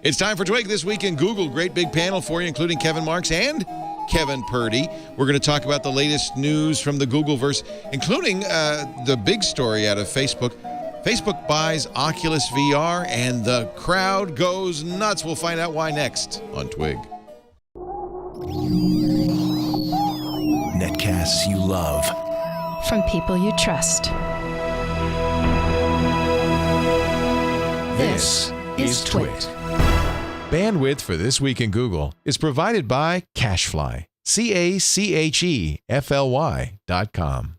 It's time for Twig This Week in Google. Great big panel for you, including Kevin Marks and Kevin Purdy. We're going to talk about the latest news from the Googleverse, including the big story out of Facebook. Facebook buys Oculus VR, and the crowd goes nuts. We'll find out why next on Twig. Netcasts you love. From people you trust. This is Twit. Bandwidth for This Week in Google is provided by Cachefly. CACHEFLY.com.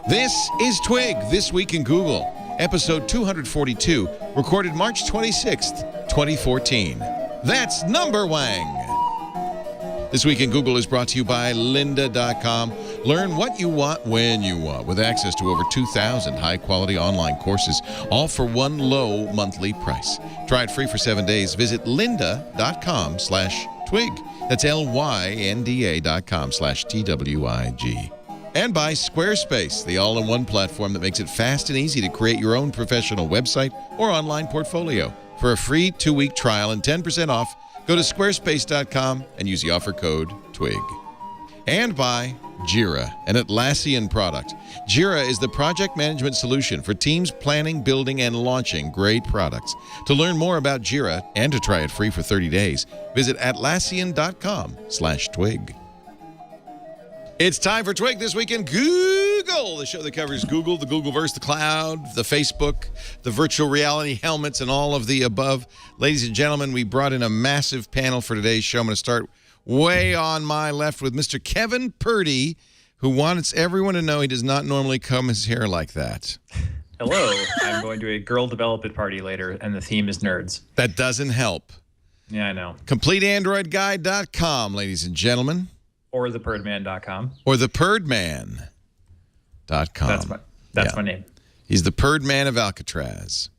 This is Twig, This Week in Google, episode 242, recorded March 26th, 2014. That's Numberwang. This Week in Google is brought to you by lynda.com. Learn what you want when you want, with access to over 2,000 high-quality online courses, all for one low monthly price. Try it free for 7 days. Visit lynda.com/twig. That's lynda.com/TWIG. And by Squarespace, the all-in-one platform that makes it fast and easy to create your own professional website or online portfolio. For a free 2-week trial and 10% off, go to squarespace.com and use the offer code TWIG. And by Jira, an Atlassian product. Jira is the project management solution for teams planning, building, and launching great products. To learn more about Jira and to try it free for 30 days, visit atlassian.com/twig. It's time for Twig This Week in Google, the show that covers Google, the Googleverse, the cloud, the Facebook, the virtual reality helmets, and all of the above. Ladies and gentlemen, we brought in a massive panel for today's show. I'm going to start way on my left with Mr. Kevin Purdy, who wants everyone to know he does not normally comb his hair like that. Hello, I'm going to a girl development party later, and the theme is nerds. That doesn't help. Yeah, I know. CompleteAndroidGuide.com, ladies and gentlemen. Or thepurdman.com. Or thepurdman.com. That's my name. He's the Purdman of Alcatraz.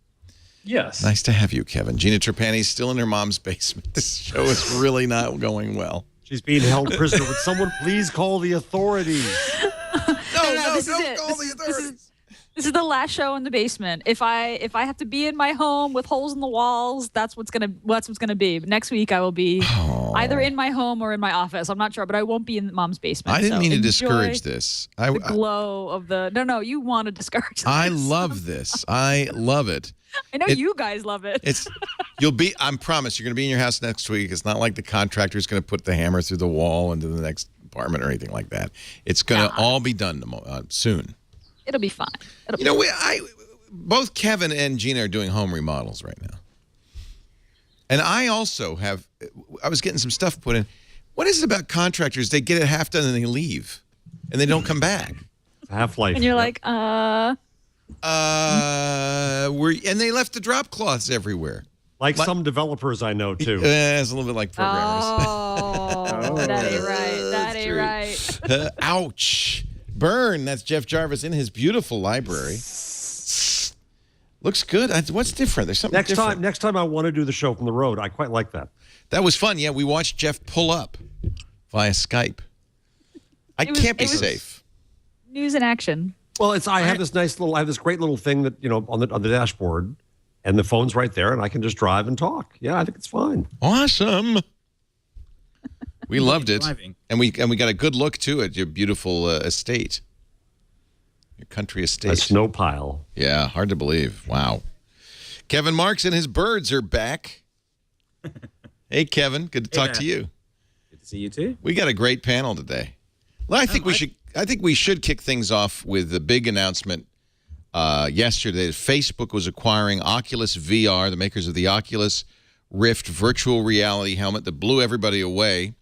Yes. Nice to have you, Kevin. Gina Trapani's still in her mom's basement. This show is really not going well. She's being held prisoner. Would someone please call the authorities? No, this don't is call the authorities. This is the last show in the basement. If I have to be in my home with holes in the walls, that's what's gonna be. But next week I will be either in my home or in my office. I'm not sure, but I won't be in Mom's basement. I didn't mean to discourage enjoy this. The glow of the no. You want to discourage this. I love this. I love it. I know you guys love it. I promise you're going to be in your house next week. It's not like the contractor's going to put the hammer through the wall into the next apartment or anything like that. It's going to all be done soon. It'll be fine. Both Kevin and Gina are doing home remodels right now. And I also I was getting some stuff put in. What is it about contractors? They get it half done and they leave. And they don't come back. Half-life. And you're like, and they left the drop cloths everywhere. Like some developers I know, too. It's a little bit like programmers. Oh, that ain't right. That ain't right. Ouch. Burn. That's Jeff Jarvis in his beautiful library. Looks good. What's different? There's something different. Next time I want to do the show from the road. I quite like that. That was fun. Yeah, we watched Jeff pull up via Skype. I can't be safe. News in action. Well, I have this great little thing that, on the dashboard, and the phone's right there, and I can just drive and talk. Yeah, I think it's fine. Awesome. We loved it. And we got a good look too at your beautiful estate. Your country estate. A snow pile. Yeah, hard to believe. Wow. Kevin Marks and his birds are back. Hey, Kevin. Good to talk to you. Good to see you too. We got a great panel today. Well, I think we should kick things off with the big announcement yesterday. Facebook was acquiring Oculus VR, the makers of the Oculus Rift virtual reality helmet that blew everybody away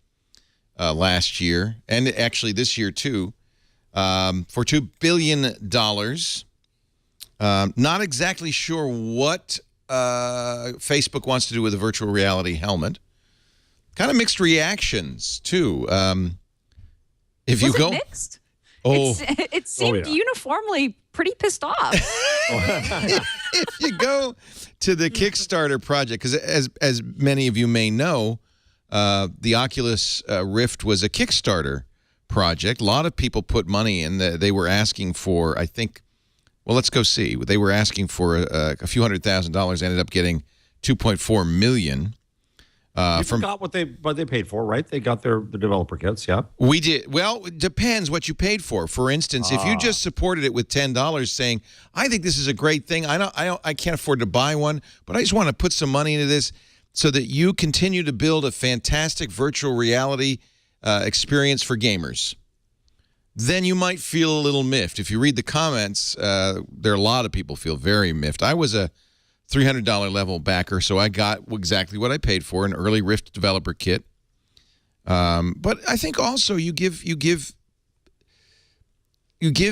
last year, and actually this year too, for $2 billion. Not exactly sure what Facebook wants to do with a virtual reality helmet. Kind of mixed reactions too. If you go mixed? Oh, it seemed uniformly pretty pissed off. If you go to the Kickstarter project, because as many of you may know, the Oculus Rift was a Kickstarter project. A lot of people put money in. They were asking for, I think, Well, let's go see. They were asking for a few $100,000. Ended up getting $2.4 million. People got what they paid for, right? They got the developer kits, yeah. We did. Well, it depends what you paid for. For instance, if you just supported it with $10, saying, "I think this is a great thing. I can't afford to buy one, but I just want to put some money into this, so that you continue to build a fantastic virtual reality experience for gamers," then you might feel a little miffed. If you read the comments, there are a lot of people feel very miffed. I was a $300 level backer, so I got exactly what I paid for, an early Rift developer kit. But I think also you give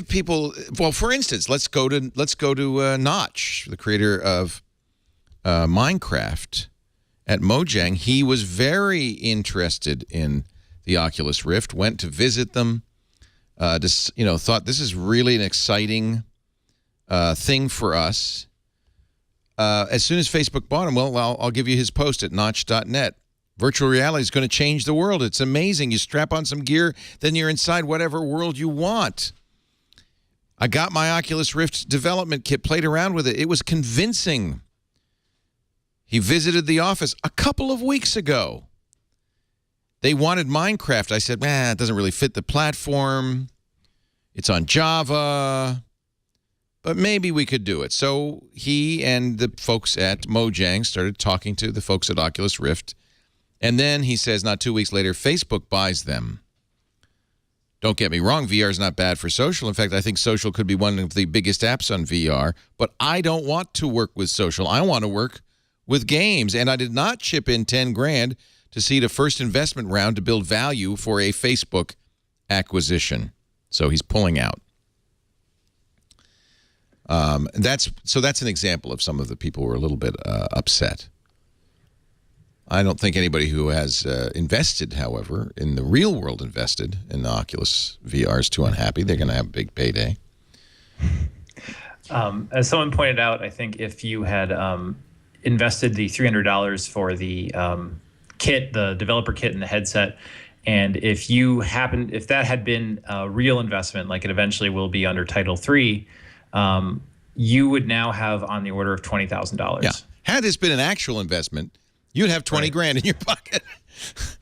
people. Well, for instance, let's go to Notch, the creator of Minecraft at Mojang. He was very interested in the Oculus Rift. Went to visit them. Thought this is really an exciting thing for us. As soon as Facebook bought him, well, I'll give you his post at notch.net. Virtual reality is going to change the world. It's amazing. You strap on some gear, then you're inside whatever world you want. I got my Oculus Rift development kit, played around with it. It was convincing. He visited the office a couple of weeks ago. They wanted Minecraft. I said, it doesn't really fit the platform. It's on Java. But maybe we could do it. So he and the folks at Mojang started talking to the folks at Oculus Rift. And then he says, not 2 weeks later, Facebook buys them. Don't get me wrong, VR is not bad for social. In fact, I think social could be one of the biggest apps on VR. But I don't want to work with social. I want to work with games. And I did not chip in 10 grand to seed a first investment round to build value for a Facebook acquisition. So he's pulling out. That's an example of some of the people who are a little bit upset. I don't think anybody who has invested, however, in the real world invested in the Oculus VR is too unhappy. They're going to have a big payday. As someone pointed out, I think if you had invested the $300 for the kit, the developer kit and the headset, and if that had been a real investment, like it eventually will be under Title III, you would now have on the order of $20,000. Yeah. Had this been an actual investment, you'd have 20 grand in your pocket.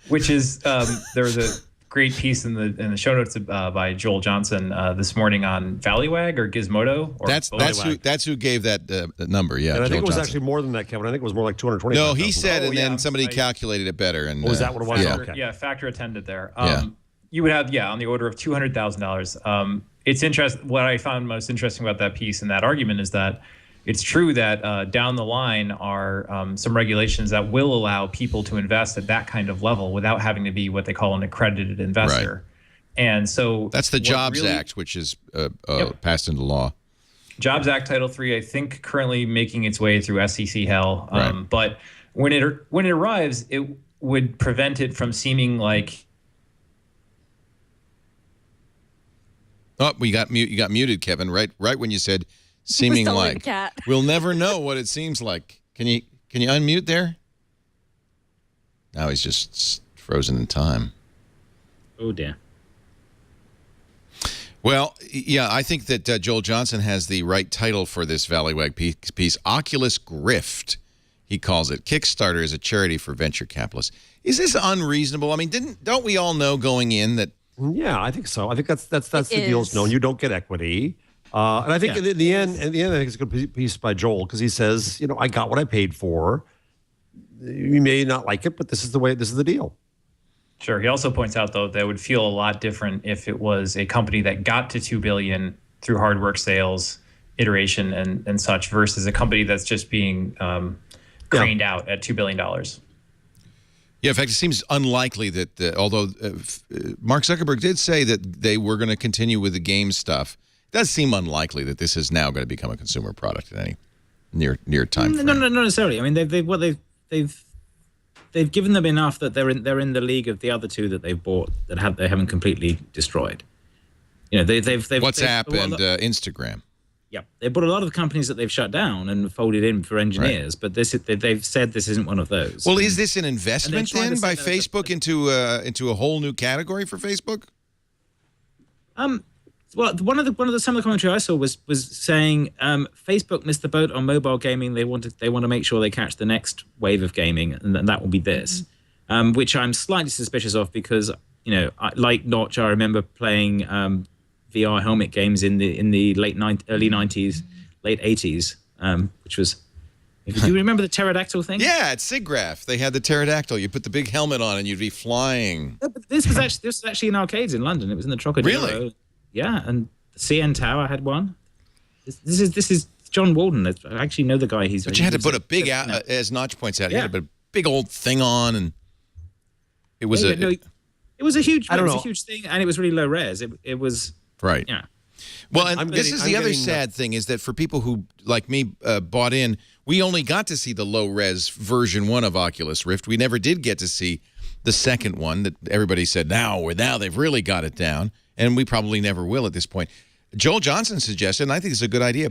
Which is there was a great piece in the show notes by Joel Johnson this morning on Valleywag or Gizmodo. Or that's who gave that number. Yeah, and I think it was Johnson. actually more than that, Kevin. I think it was more like 220. No, he said, and then somebody calculated it better. And was that what it was? Yeah. Okay. Yeah, factor attended there. You would have on the order of $200,000. It's interesting. What I found most interesting about that piece and that argument is that it's true that down the line are some regulations that will allow people to invest at that kind of level without having to be what they call an accredited investor. Right. And so that's the Jobs Act, which is passed into law. Jobs Act Title III, I think, currently making its way through SEC hell. Right. But when it arrives, it would prevent it from seeming like. Oh, you got muted, Kevin. Right when you said seeming like. We'll never know what it seems like. Can you unmute there? Now he's just frozen in time. Oh dear. Well, yeah, I think that Joel Johnson has the right title for this Valleywag piece. Oculus Grift, he calls it. Kickstarter is a charity for venture capitalists. Is this unreasonable? I mean, don't we all know going in that? Yeah, I think so. I think that's the deal. No, you don't get equity. And I think in the end, I think it's a good piece by Joel because he says, I got what I paid for. You may not like it, but this is the deal. Sure. He also points out, though, that it would feel a lot different if it was a company that got to $2 billion through hard work, sales, iteration, and such, versus a company that's just being craned out at $2 billion. Yeah, in fact, it seems unlikely that, although Mark Zuckerberg did say that they were going to continue with the game stuff, it does seem unlikely that this is now going to become a consumer product in any near time frame. No, not necessarily. I mean, they've given them enough that they're in the league of the other two that they've bought that they haven't completely destroyed. They've WhatsApp and Instagram. Yeah, they bought a lot of companies that they've shut down and folded in for engineers, but they've said this isn't one of those. Well, is this an investment then by Facebook into a whole new category for Facebook? Well, some of the commentary I saw was saying Facebook missed the boat on mobile gaming. They want to make sure they catch the next wave of gaming, and that will be this, which I'm slightly suspicious of because like Notch, I remember playing VR helmet games in the early 90s, late 80s, which was. Do you remember the pterodactyl thing? Yeah, at SIGGRAPH, they had the pterodactyl. You put the big helmet on and you'd be flying. No, but this was actually in arcades in London. It was in the Trocadero. Really? Yeah, and the CN Tower had one. This is John Walden. I actually know the guy. But you had to put a big, as Notch points out, you had to put a big old thing on, and it was it was a huge thing, and it was really low res. It was right. Yeah. Well, and the other sad thing is that for people who, like me, bought in, we only got to see the low-res version 1 of Oculus Rift. We never did get to see the second one that everybody said, now they've really got it down, and we probably never will at this point. Joel Johnson suggested, and I think it's a good idea,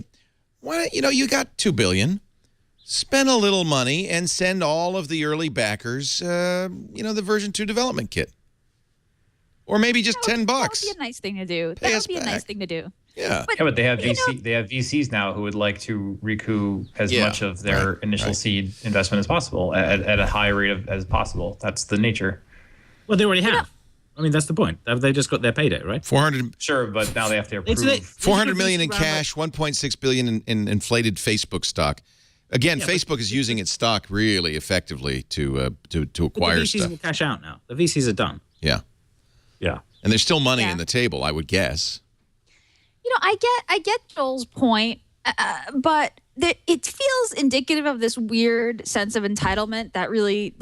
why don't, you got $2 billion, spend a little money and send all of the early backers, the version 2 development kit. Or maybe just $10. That would be a nice thing to do. That would be a nice thing to do. Yeah. But they have they have VCs now who would like to recoup as much of their initial seed investment as possible at a high rate as possible. That's the nature. Well, they already have. I mean, that's the point. They just got their payday, right? 400. Sure, but now they have to approve. $400 million in cash, $1.6 billion in inflated Facebook stock. Again, Facebook is using its stock really effectively to acquire stuff. The VCs will cash out now. The VCs are done. Yeah. Yeah. And there's still money in the table, I would guess. I get Joel's point, but it feels indicative of this weird sense of entitlement that really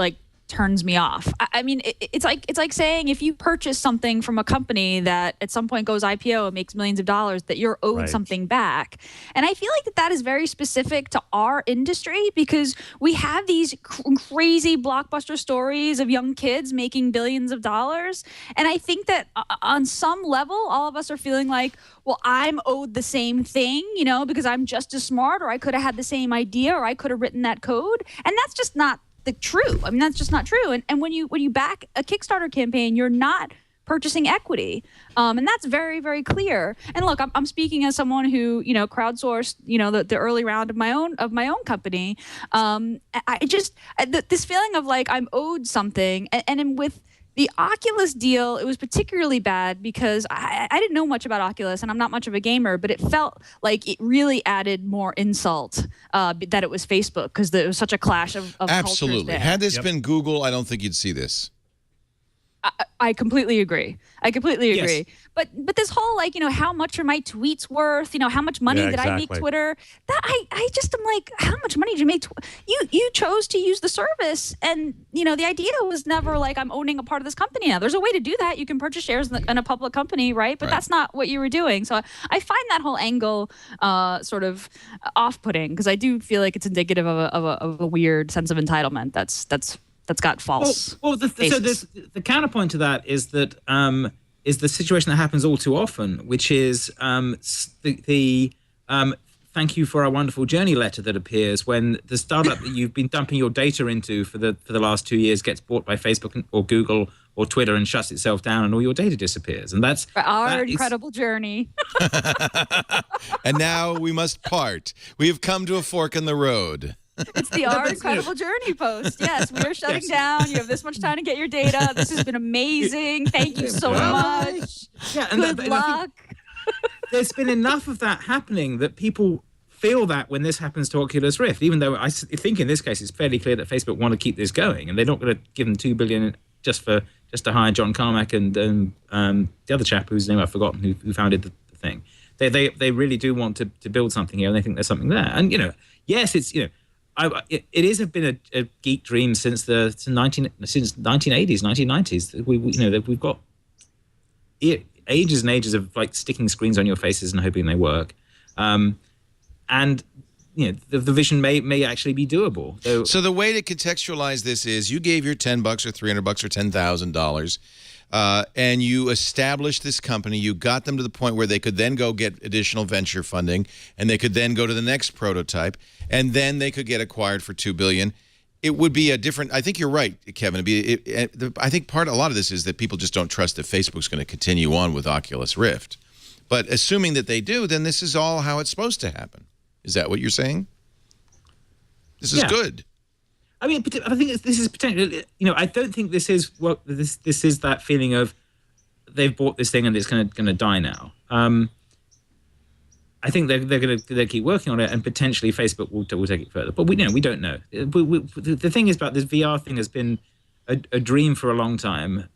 turns me off. I mean, it's like saying if you purchase something from a company that at some point goes IPO and makes millions of dollars, that you're owed something back. And I feel like that is very specific to our industry because we have these crazy blockbuster stories of young kids making billions of dollars. And I think that on some level, all of us are feeling like, well, I'm owed the same thing, because I'm just as smart, or I could have had the same idea, or I could have written that code. And that's just not true. I mean, that's just not true. And when you back a Kickstarter campaign, you're not purchasing equity, and that's very, very clear. And look, I'm speaking as someone who crowdsourced the early round of my own company. This feeling of like I'm owed something, and with the Oculus deal, it was particularly bad because I didn't know much about Oculus, and I'm not much of a gamer, but it felt like it really added more insult that it was Facebook because there was such a clash of Absolutely. cultures there. Had this been Google, I don't think you'd see this. I completely agree. Yes. But this whole how much are my tweets worth? How much money did I make Twitter? That I just am like, how much money did you make? You chose to use the service, and the idea was never like I'm owning a part of this company now. There's a way to do that. You can purchase shares in a public company, right? But that's not what you were doing. So I find that whole angle sort of off-putting because I do feel like it's indicative of a weird sense of entitlement. That's got false. So the counterpoint to that is that is the situation that happens all too often, which is the thank you for our wonderful journey letter that appears when the startup that you've been dumping your data into for the last 2 years gets bought by Facebook or Google or Twitter and shuts itself down, and all your data disappears. And that's our incredible journey. And now we must part. We have come to a fork in the road. It's the Our Incredible Journey post. Yes, we are shutting down. You have this much time to get your data. This has been amazing. Thank you so much. Yeah, and Good luck. There's been enough of that happening that people feel that when this happens to Oculus Rift, even though I think in this case it's fairly clear that Facebook want to keep this going, and they're not going to give them $2 billion just to hire John Carmack and the other chap whose name I've forgotten who founded the thing. They really do want to build something here, and they think there's something there. And yes, it's it has been a geek dream since the 1980s, 1990s. We've got ages and ages of sticking screens on your faces and hoping they work, and the vision may actually be doable. So the way to contextualize this is you gave your $10 or $300 or $10,000. And you established this company. You got them to the point where they could then go get additional venture funding, and they could then go to the next prototype, and then they could get acquired for $2 billion. It would be a different. I think you're right, Kevin. I think a lot of this is that people just don't trust that Facebook's going to continue on with Oculus Rift. But assuming that they do, then this is all how it's supposed to happen. Is that what you're saying? This is good. I mean, I think this is potentially. I don't think this is what this is. That feeling of they've bought this thing and it's going to die now. I think they're going to keep working on it, and potentially Facebook will take it further. But we don't know. The thing is about this VR thing has been a dream for a long time.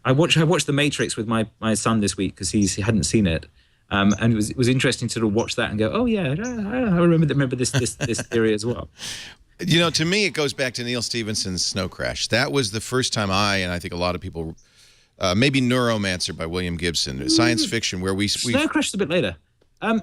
I watched The Matrix with my son this week because he hadn't seen it, and it was interesting to sort of watch that and go, oh yeah, I remember this theory as well. To me, it goes back to Neil Stephenson's Snow Crash. That was the first time and I think a lot of people, maybe Neuromancer by William Gibson, science fiction, where Snow Crash is a bit later.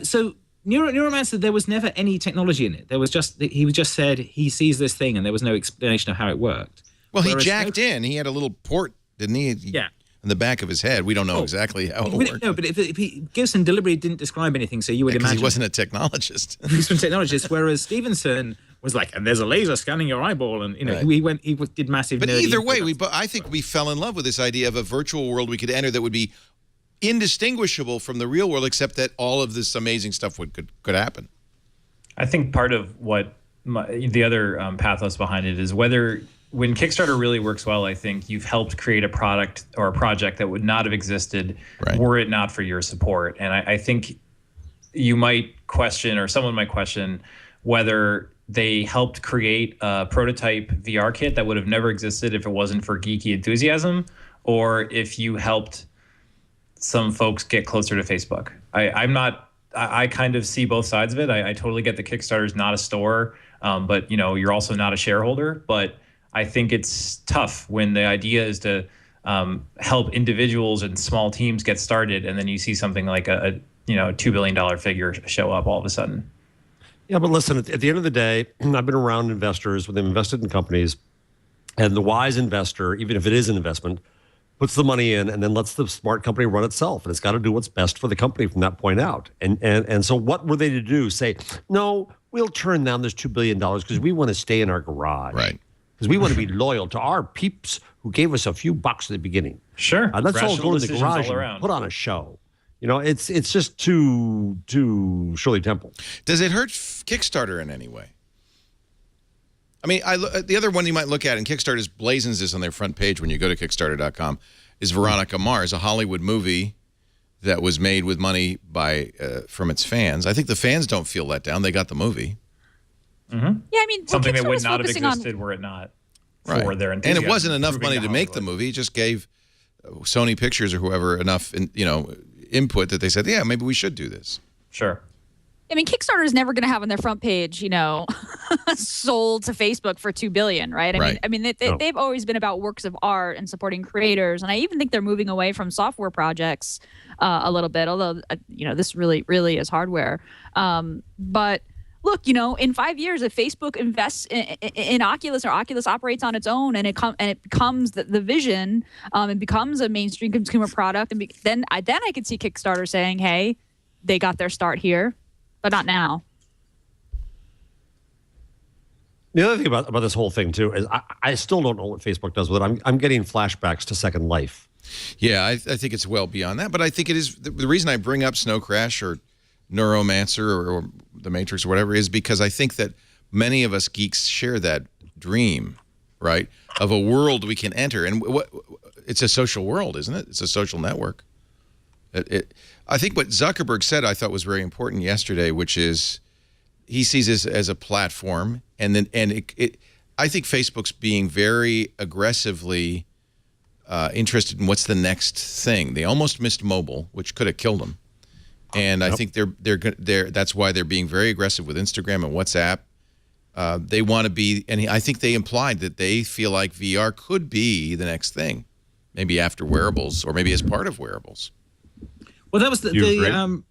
So Neuromancer, there was never any technology in it. There was he just said he sees this thing, and there was no explanation of how it worked. Well, he jacked in. He had a little port, didn't he? Yeah. In the back of his head. We don't know exactly how it worked. No, but if Gibson deliberately didn't describe anything, so you would imagine. He wasn't a technologist. He was a technologist, whereas Stevenson was like, and there's a laser scanning your eyeball, and he did massive. But either way, I think we fell in love with this idea of a virtual world we could enter that would be indistinguishable from the real world, except that all of this amazing stuff could happen. I think part of what the other pathos behind it is when Kickstarter really works well, I think you've helped create a product or a project that would not have existed were it not for your support. And I think you might question, or someone might question, whether they helped create a prototype VR kit that would have never existed if it wasn't for geeky enthusiasm, or if you helped some folks get closer to Facebook. I kind of see both sides of it. I totally get the Kickstarter is not a store, but you're also not a shareholder. But I think it's tough when the idea is to help individuals and small teams get started, and then you see something like a $2 billion figure show up all of a sudden. Yeah, but listen, at the end of the day, I've been around investors when they've invested in companies, and the wise investor, even if it is an investment, puts the money in and then lets the smart company run itself, and it's got to do what's best for the company from that point out. And so what were they to do? Say, no, we'll turn down this $2 billion because we want to stay in our garage. Right. Because we want to be loyal to our peeps who gave us a few bucks at the beginning. Sure. Let's all go to the garage and put on a show. It's just too Shirley Temple. Does it hurt Kickstarter in any way? I mean, the other one you might look at, and Kickstarter blazons this on their front page when you go to Kickstarter.com, is Veronica Mars, a Hollywood movie that was made with money from its fans. I think the fans don't feel let down. They got the movie. Mm-hmm. Yeah, I mean, something that would not have existed were it not for their enthusiasm. And it wasn't enough money to make the movie. It just gave Sony Pictures or whoever enough, input that they said, yeah, maybe we should do this. Sure. I mean, Kickstarter is never going to have on their front page, sold to Facebook for $2 billion, right? I mean, they've always been about works of art and supporting creators, and I even think they're moving away from software projects a little bit. Although, this really, really is hardware. But look, in 5 years, if Facebook invests in Oculus, or Oculus operates on its own, and it becomes the vision, and becomes a mainstream consumer product, and then I could see Kickstarter saying, "Hey, they got their start here." But not now. The other thing about this whole thing, too, is I still don't know what Facebook does with it. I'm getting flashbacks to Second Life. Yeah, I think it's well beyond that. But I think it is the reason I bring up Snow Crash or Neuromancer or The Matrix or whatever is because I think that many of us geeks share that dream, right, of a world we can enter. And it's a social world, isn't it? It's a social network. I think what Zuckerberg said I thought was very important yesterday, which is he sees this as a platform, and I think Facebook's being very aggressively interested in what's the next thing. They almost missed mobile, which could have killed them, and I think they're that's why they're being very aggressive with Instagram and WhatsApp. They want to be, and I think they implied that they feel like VR could be the next thing, maybe after wearables or maybe as part of wearables. Well, that was the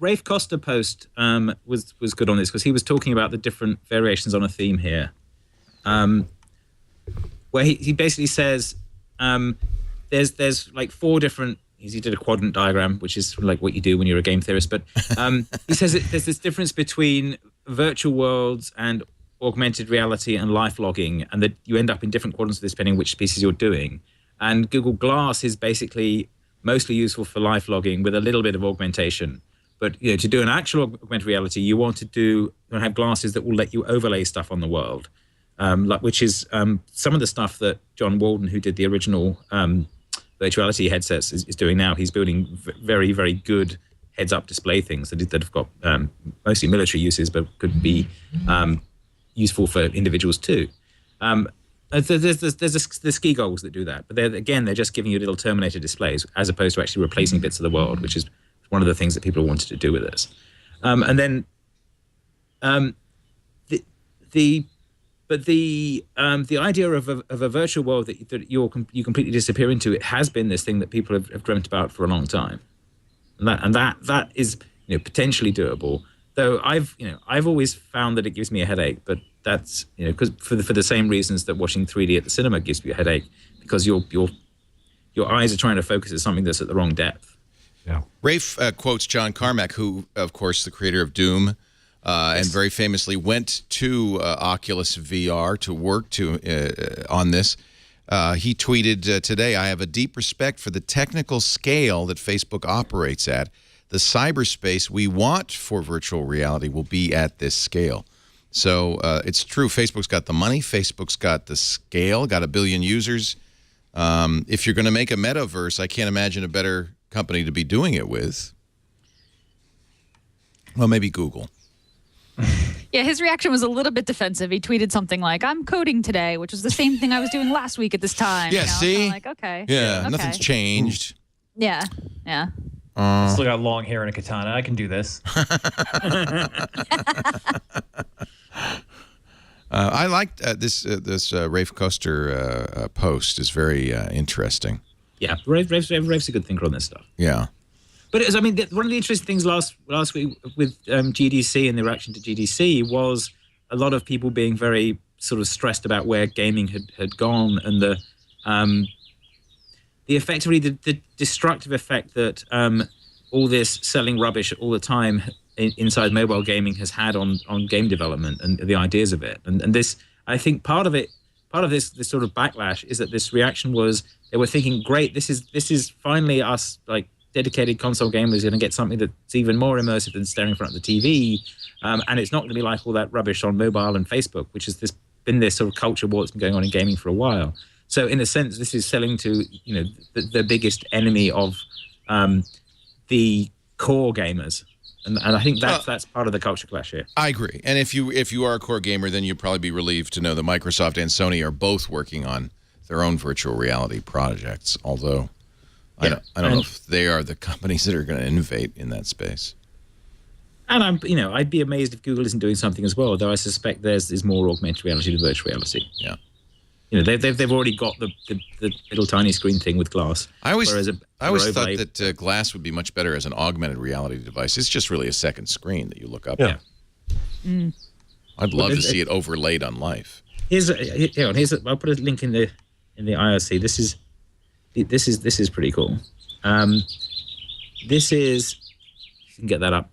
Rafe Costa post was good on this because he was talking about the different variations on a theme here, where he basically says there's like 4 different. He did a quadrant diagram, which is like what you do when you're a game theorist. But he says there's this difference between virtual worlds and augmented reality and life logging, and that you end up in different quadrants of this depending on which species you're doing. And Google Glass is basically mostly useful for life logging with a little bit of augmentation. But to do an actual augmented reality, you want to have glasses that will let you overlay stuff on the world, which is some of the stuff that John Walden, who did the original virtuality headsets, is doing now. He's building very, very good heads-up display things that have got mostly military uses, but could be useful for individuals too. There's the ski goggles that do that, but they're just giving you little Terminator displays as opposed to actually replacing bits of the world, which is one of the things that people wanted to do with this. And then the idea of a virtual world that you completely disappear into, it has been this thing that people have dreamt about for a long time, and that is potentially doable. Though I've always found that it gives me a headache, but that's because for the same reasons that watching 3D at the cinema gives you a headache, because your eyes are trying to focus at something that's at the wrong depth. Yeah. Rafe quotes John Carmack, who, of course, the creator of Doom, and very famously went to Oculus VR to work on this. He tweeted today, "I have a deep respect for the technical scale that Facebook operates at. The cyberspace we want for virtual reality will be at this scale." So it's true. Facebook's got the money. Facebook's got the scale, got 1 billion users. If you're going to make a metaverse, I can't imagine a better company to be doing it with. Well, maybe Google. Yeah, his reaction was a little bit defensive. He tweeted something like, "I'm coding today," which was the same thing I was doing last week at this time. Yeah, see? So like, okay. Yeah, okay. nothing's changed. Yeah. Still got long hair and a katana. I can do this. I like this Rafe Koster post is very interesting. Yeah, Rafe's a good thinker on this stuff. Yeah. But one of the interesting things last week with GDC and the reaction to GDC was a lot of people being very sort of stressed about where gaming had gone, and the effectively the destructive effect that all this selling rubbish all the time inside mobile gaming has had on game development and the ideas of it. And this, I think part of this sort of backlash is that this reaction was they were thinking, great, this is finally us, like, dedicated console gamers going to get something that's even more immersive than staring in front of the TV, and it's not going to be like all that rubbish on mobile and Facebook, which has been this sort of culture war that's been going on in gaming for a while. So in a sense, this is selling to the biggest enemy of the core gamers, and I think that's part of the culture clash here. I agree. And if you are a core gamer, then you'd probably be relieved to know that Microsoft and Sony are both working on their own virtual reality projects, although I don't know if they are the companies that are going to innovate in that space. And I'd be amazed if Google isn't doing something as well, though I suspect theirs is more augmented reality than virtual reality. Yeah. They've already got the little tiny screen thing with glass. I always thought that glass would be much better as an augmented reality device. It's just really a second screen that you look up at. I'd love to see it overlaid on life. I'll put a link in the IRC. This is pretty cool. This is, you can get that up.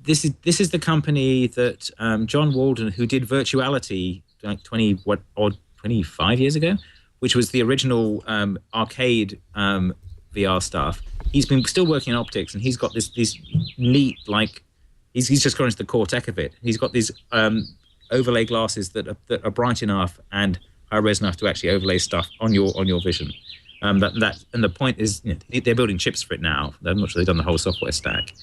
This is the company that John Walden, who did Virtuality like 25 years ago, which was the original arcade VR stuff. He's been still working in optics, and he's got these neat, like, he's just gone into the core tech of it. He's got these overlay glasses that are bright enough and high res enough to actually overlay stuff on your vision. And the point is, they're building chips for it now. I'm not sure they've done the whole software stack,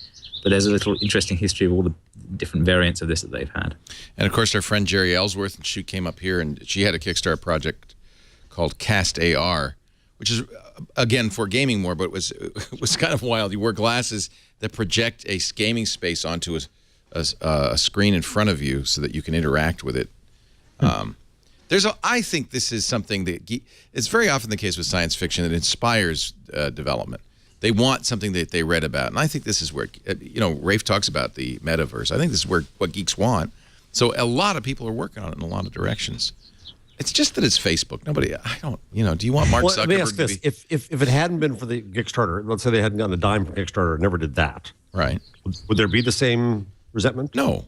but there's a little interesting history of all the different variants of this that they've had. And of course, our friend Jerry Ellsworth, she came up here and she had a Kickstarter project called Cast AR, which is again for gaming more, but it was kind of wild. You wear glasses that project a gaming space onto a screen in front of you so that you can interact with it. I think this is something that it's very often the case with science fiction that inspires development. They want something that they read about, and I think this is where Rafe talks about the metaverse. I think this is what geeks want. So a lot of people are working on it in a lot of directions. It's just that it's Facebook. Do you want Mark Zuckerberg let me ask this. to be? If it hadn't been for the Kickstarter, let's say they hadn't gotten a dime from Kickstarter, never did that. Right. Would there be the same resentment? No,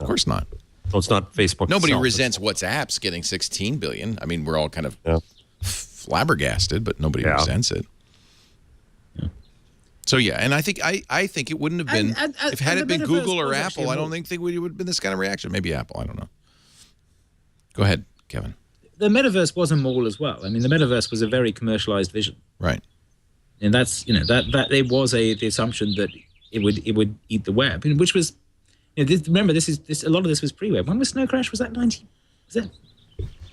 of course not. So it's not Facebook. Nobody itself. resents WhatsApp's getting 16 billion. I mean, we're all kind of flabbergasted, but nobody resents it. Yeah. So yeah, and I think it wouldn't have been if had it been Google or Apple. I don't think it would have been this kind of reaction. Maybe Apple. I don't know. Go ahead, Kevin. The metaverse was a mall as well. I mean, the metaverse was a very commercialized vision, right? And that's that it was the assumption that it would eat the web, and which was, remember this a lot of this was pre-web. When was Snow Crash? Was that 90? Was that?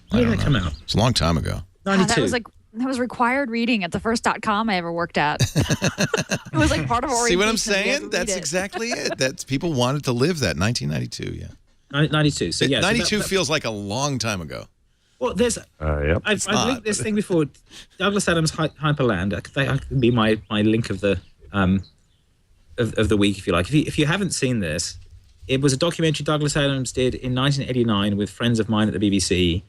When did that come out? It's a long time ago. 92. That was required reading at the first .com I ever worked at. It was like part of orientation. See what I'm saying? That's exactly it. That's people wanted to live that 1992. Yeah. 92. So yeah, 92 feels like a long time ago. Well, there's. Yep. I've linked this thing before. Douglas Adams' Hyperland. That can be my link of the week, if you like. If you haven't seen this, it was a documentary Douglas Adams did in 1989 with friends of mine at the BBC,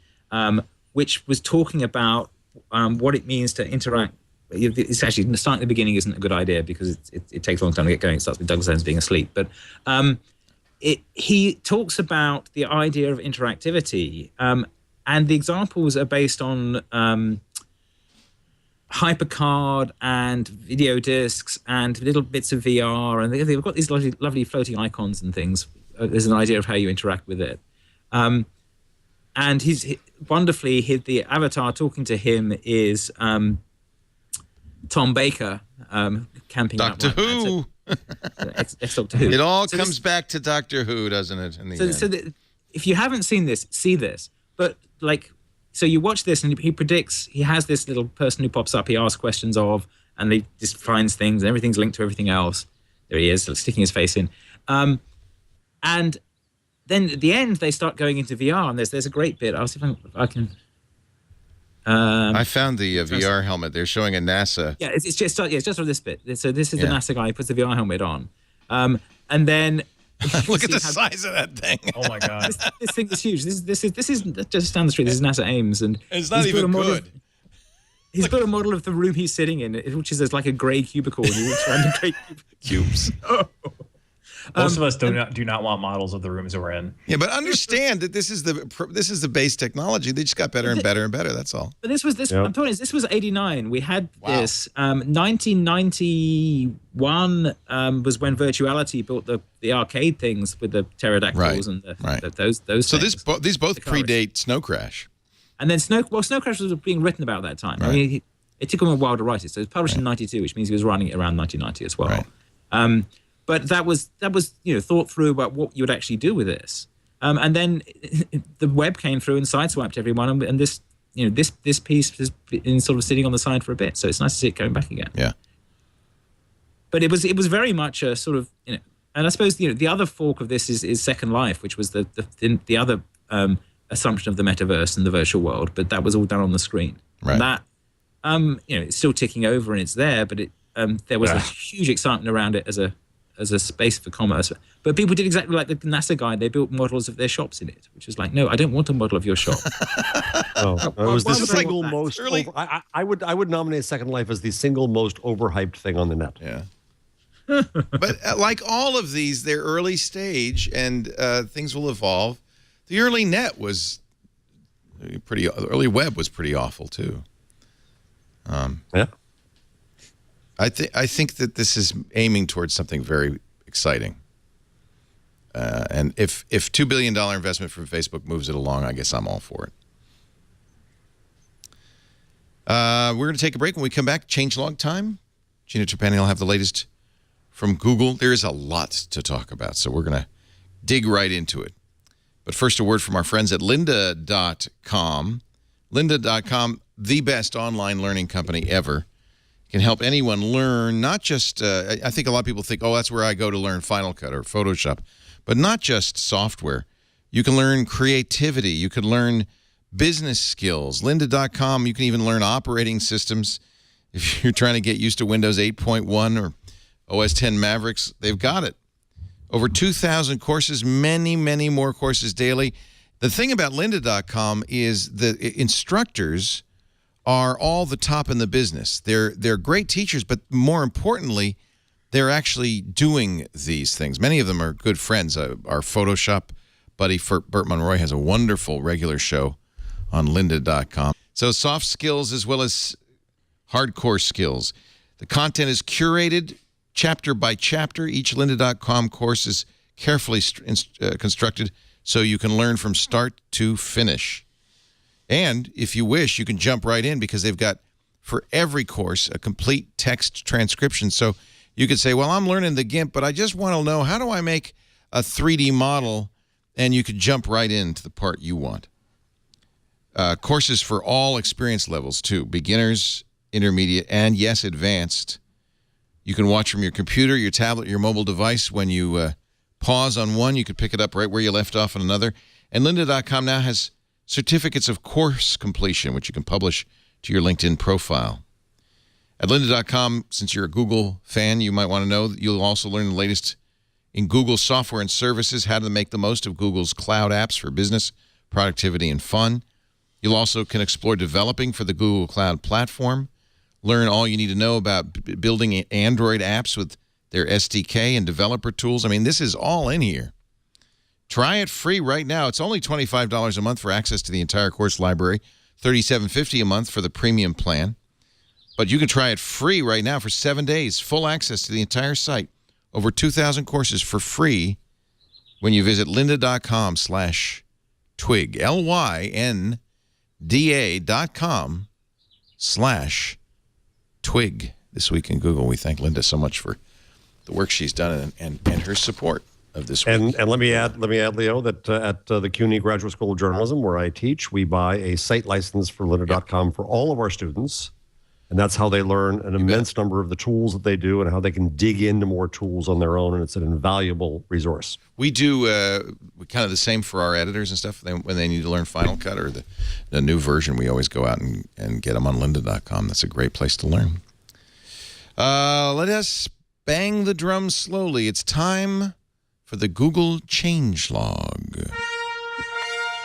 which was talking about what it means to interact. It's actually starting at the beginning isn't a good idea because it takes a long time to get going. It starts with Douglas Adams being asleep, but he talks about the idea of interactivity, and the examples are based on HyperCard and video discs and little bits of VR, and they've got these lovely floating icons and things. There's an idea of how you interact with it. And wonderfully, the avatar talking to him is Tom Baker, camping out. Doctor Who. Ex-Doctor Who. It all comes back to Doctor Who, doesn't it? In the end. So if you haven't seen this, see this. But so you watch this, and he has this little person who pops up. He asks questions of, and he just finds things, and everything's linked to everything else. There he is, sticking his face in, and then at the end, they start going into VR, and there's a great bit. I'll see if I can. I found the VR helmet. They're showing a NASA. Yeah, it's just for this bit. So this is the NASA guy who puts the VR helmet on, and then look at the size of that thing. Oh my god, this thing is huge. This is just down the street. This is NASA Ames, and it's not even good. He's got a model of the room he's sitting in, which is like a grey cubicle, and he walks around in grey cubes. Oh. Most of us do not want models of the rooms that we're in. Yeah, but understand that this is the base technology. They just got better and better and better. That's all. But this was Yep. I'm telling you, this was '89. We had this. 1991 was when Virtuality built the arcade things with the pterodactyls and those. So things. these both predate Snow Crash. And then Snow Crash was being written about that time. Right. I mean, it took him a while to write it. So it was published in '92, which means he was running it around 1990 as well. Right. But that was thought through about what you would actually do with this, and then the web came through and sideswiped everyone, and this piece has been sort of sitting on the side for a bit, so it's nice to see it going back again. Yeah. But it was very much a sort of and I suppose the other fork of this is Second Life, which was the other assumption of the metaverse and the virtual world, but that was all done on the screen. Right. And that it's still ticking over and it's there, but there was a huge excitement around it as a space for commerce. But people did exactly like the NASA guy. They built models of their shops in it, which was like, no, I don't want a model of your shop. It was the single most. I would nominate Second Life as the single most overhyped thing on the net. Yeah. But like all of these, they're early stage, and things will evolve. The early net was pretty. The early web was pretty awful too. Yeah. I think that this is aiming towards something very exciting. And if $2 billion investment from Facebook moves it along, I guess I'm all for it. We're going to take a break. When we come back, changelog time. Gina Trapani will have the latest from Google. There is a lot to talk about, so we're going to dig right into it. But first, a word from our friends at lynda.com. Lynda.com, the best online learning company ever. Can help anyone learn, not just, I think a lot of people think, oh, that's where I go to learn Final Cut or Photoshop, but not just software. You can learn creativity. You can learn business skills. Lynda.com, you can even learn operating systems. If you're trying to get used to Windows 8.1 or OS 10 Mavericks, they've got it. Over 2,000 courses, many, many more courses daily. The thing about Lynda.com is the instructors are all the top in the business. They're great teachers, but more importantly, they're actually doing these things. Many of them are good friends. Our Photoshop buddy, Bert Monroy, has a wonderful regular show on lynda.com. So soft skills as well as hardcore skills. The content is curated chapter by chapter. Each lynda.com course is carefully constructed so you can learn from start to finish. And if you wish, you can jump right in because they've got, for every course, a complete text transcription. So you could say, well, I'm learning the GIMP, but I just want to know, how do I make a 3D model? And you could jump right into the part you want. Courses for all experience levels, too. Beginners, intermediate, and, yes, advanced. You can watch from your computer, your tablet, your mobile device. When you pause on one, you can pick it up right where you left off on another. And lynda.com now has certificates of course completion, which you can publish to your LinkedIn profile. At lynda.com, since you're a Google fan, you might want to know that you'll also learn the latest in Google software and services, how to make the most of Google's cloud apps for business, productivity, and fun. You'll also can explore developing for the Google Cloud Platform, learn all you need to know about building Android apps with their SDK and developer tools. I mean, this is all in here. Try it free right now. It's only $25 a month for access to the entire course library, $37.50 a month for the premium plan. But you can try it free right now for 7 days, full access to the entire site. Over 2,000 courses for free when you visit lynda.com/twig, lynda.com/twig. This week in Google, we thank Linda so much for the work she's done and her support of this week. And let me add, Leo, that at the CUNY Graduate School of Journalism, where I teach, we buy a site license for lynda.com for all of our students. And that's how they learn an immense number of the tools that they do and how they can dig into more tools on their own. And it's an invaluable resource. We do kind of the same for our editors and stuff. When they need to learn Final Cut or the new version, we always go out and get them on lynda.com. That's a great place to learn. Let us bang the drum slowly. It's time for the Google Changelog.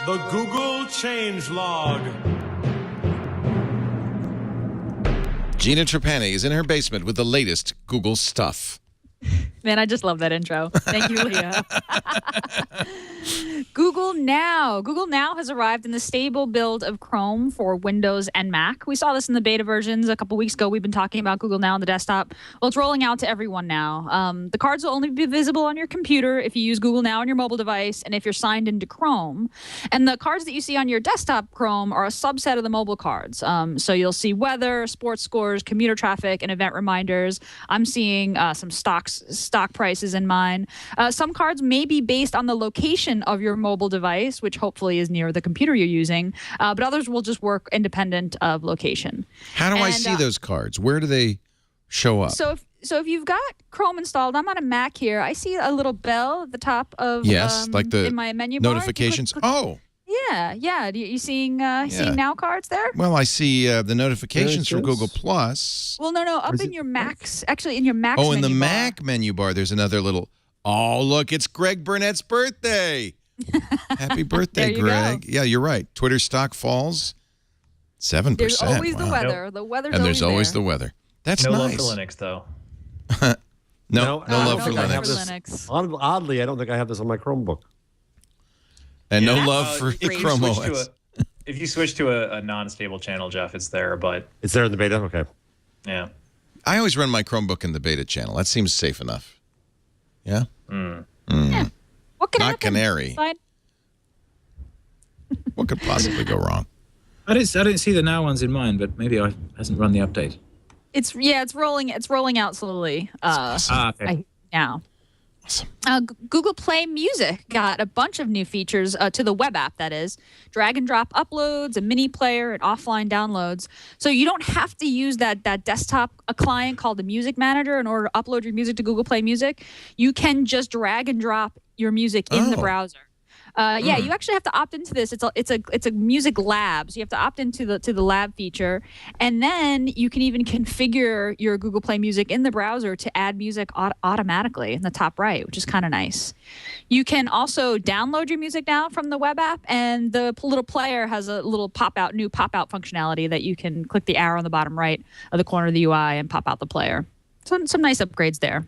The Google Changelog. Gina Trapani is in her basement with the latest Google stuff. Man, I just love that intro. Thank you, Leah. Google Now. Google Now has arrived in the stable build of Chrome for Windows and Mac. We saw this in the beta versions a couple weeks ago. We've been talking about Google Now on the desktop. Well, it's rolling out to everyone now. The cards will only be visible on your computer if you use Google Now on your mobile device and if you're signed into Chrome. And the cards that you see on your desktop Chrome are a subset of the mobile cards. So you'll see weather, sports scores, commuter traffic, and event reminders. I'm seeing some stock prices in mine. Some cards may be based on the location of your mobile device, which hopefully is near the computer you're using, but others will just work independent of location. How do I see those cards? Where do they show up? So if you've got Chrome installed, I'm on a Mac here. I see a little bell at the top of like the in my menu bar. notifications. Yeah. You seeing Now cards there? Well, I see the notifications from Google Plus. Well, no, up in your Macs. Actually, in your Mac. Oh, in the Mac menu bar, there's another little. Oh, look, it's Greg Burnett's birthday. Happy birthday, Greg. Go. Yeah, you're right. Twitter stock falls 7%. There's always the weather. The weather's and there's always there. the weather. That's no nice. love for Linux, though. No love for Linux. Oddly, I don't think I have this on my Chromebook. And no love for Chrome OS. If you switch to a non-stable channel, Jeff, it's there, but... It's there in the beta? Okay. Yeah. I always run my Chromebook in the beta channel. That seems safe enough. Yeah? Yeah. What could Not happen? Canary. What could possibly go wrong? I don't see the Now ones in mine, but maybe I hasn't run the update. It's rolling out slowly. Okay. Now. Awesome. Google Play Music got a bunch of new features to the web app, that is. Drag and drop uploads, a mini player, and offline downloads. So you don't have to use that desktop client called the Music Manager in order to upload your music to Google Play Music. You can just drag and drop your music in the browser. Yeah, you actually have to opt into this. It's a music lab, so you have to opt into the lab feature, and then you can even configure your Google Play Music in the browser to add music automatically in the top right, which is kind of nice. You can also download your music now from the web app, and the little player has a little new pop-out functionality that you can click the arrow on the bottom right of the corner of the UI and pop out the player. So some nice upgrades there.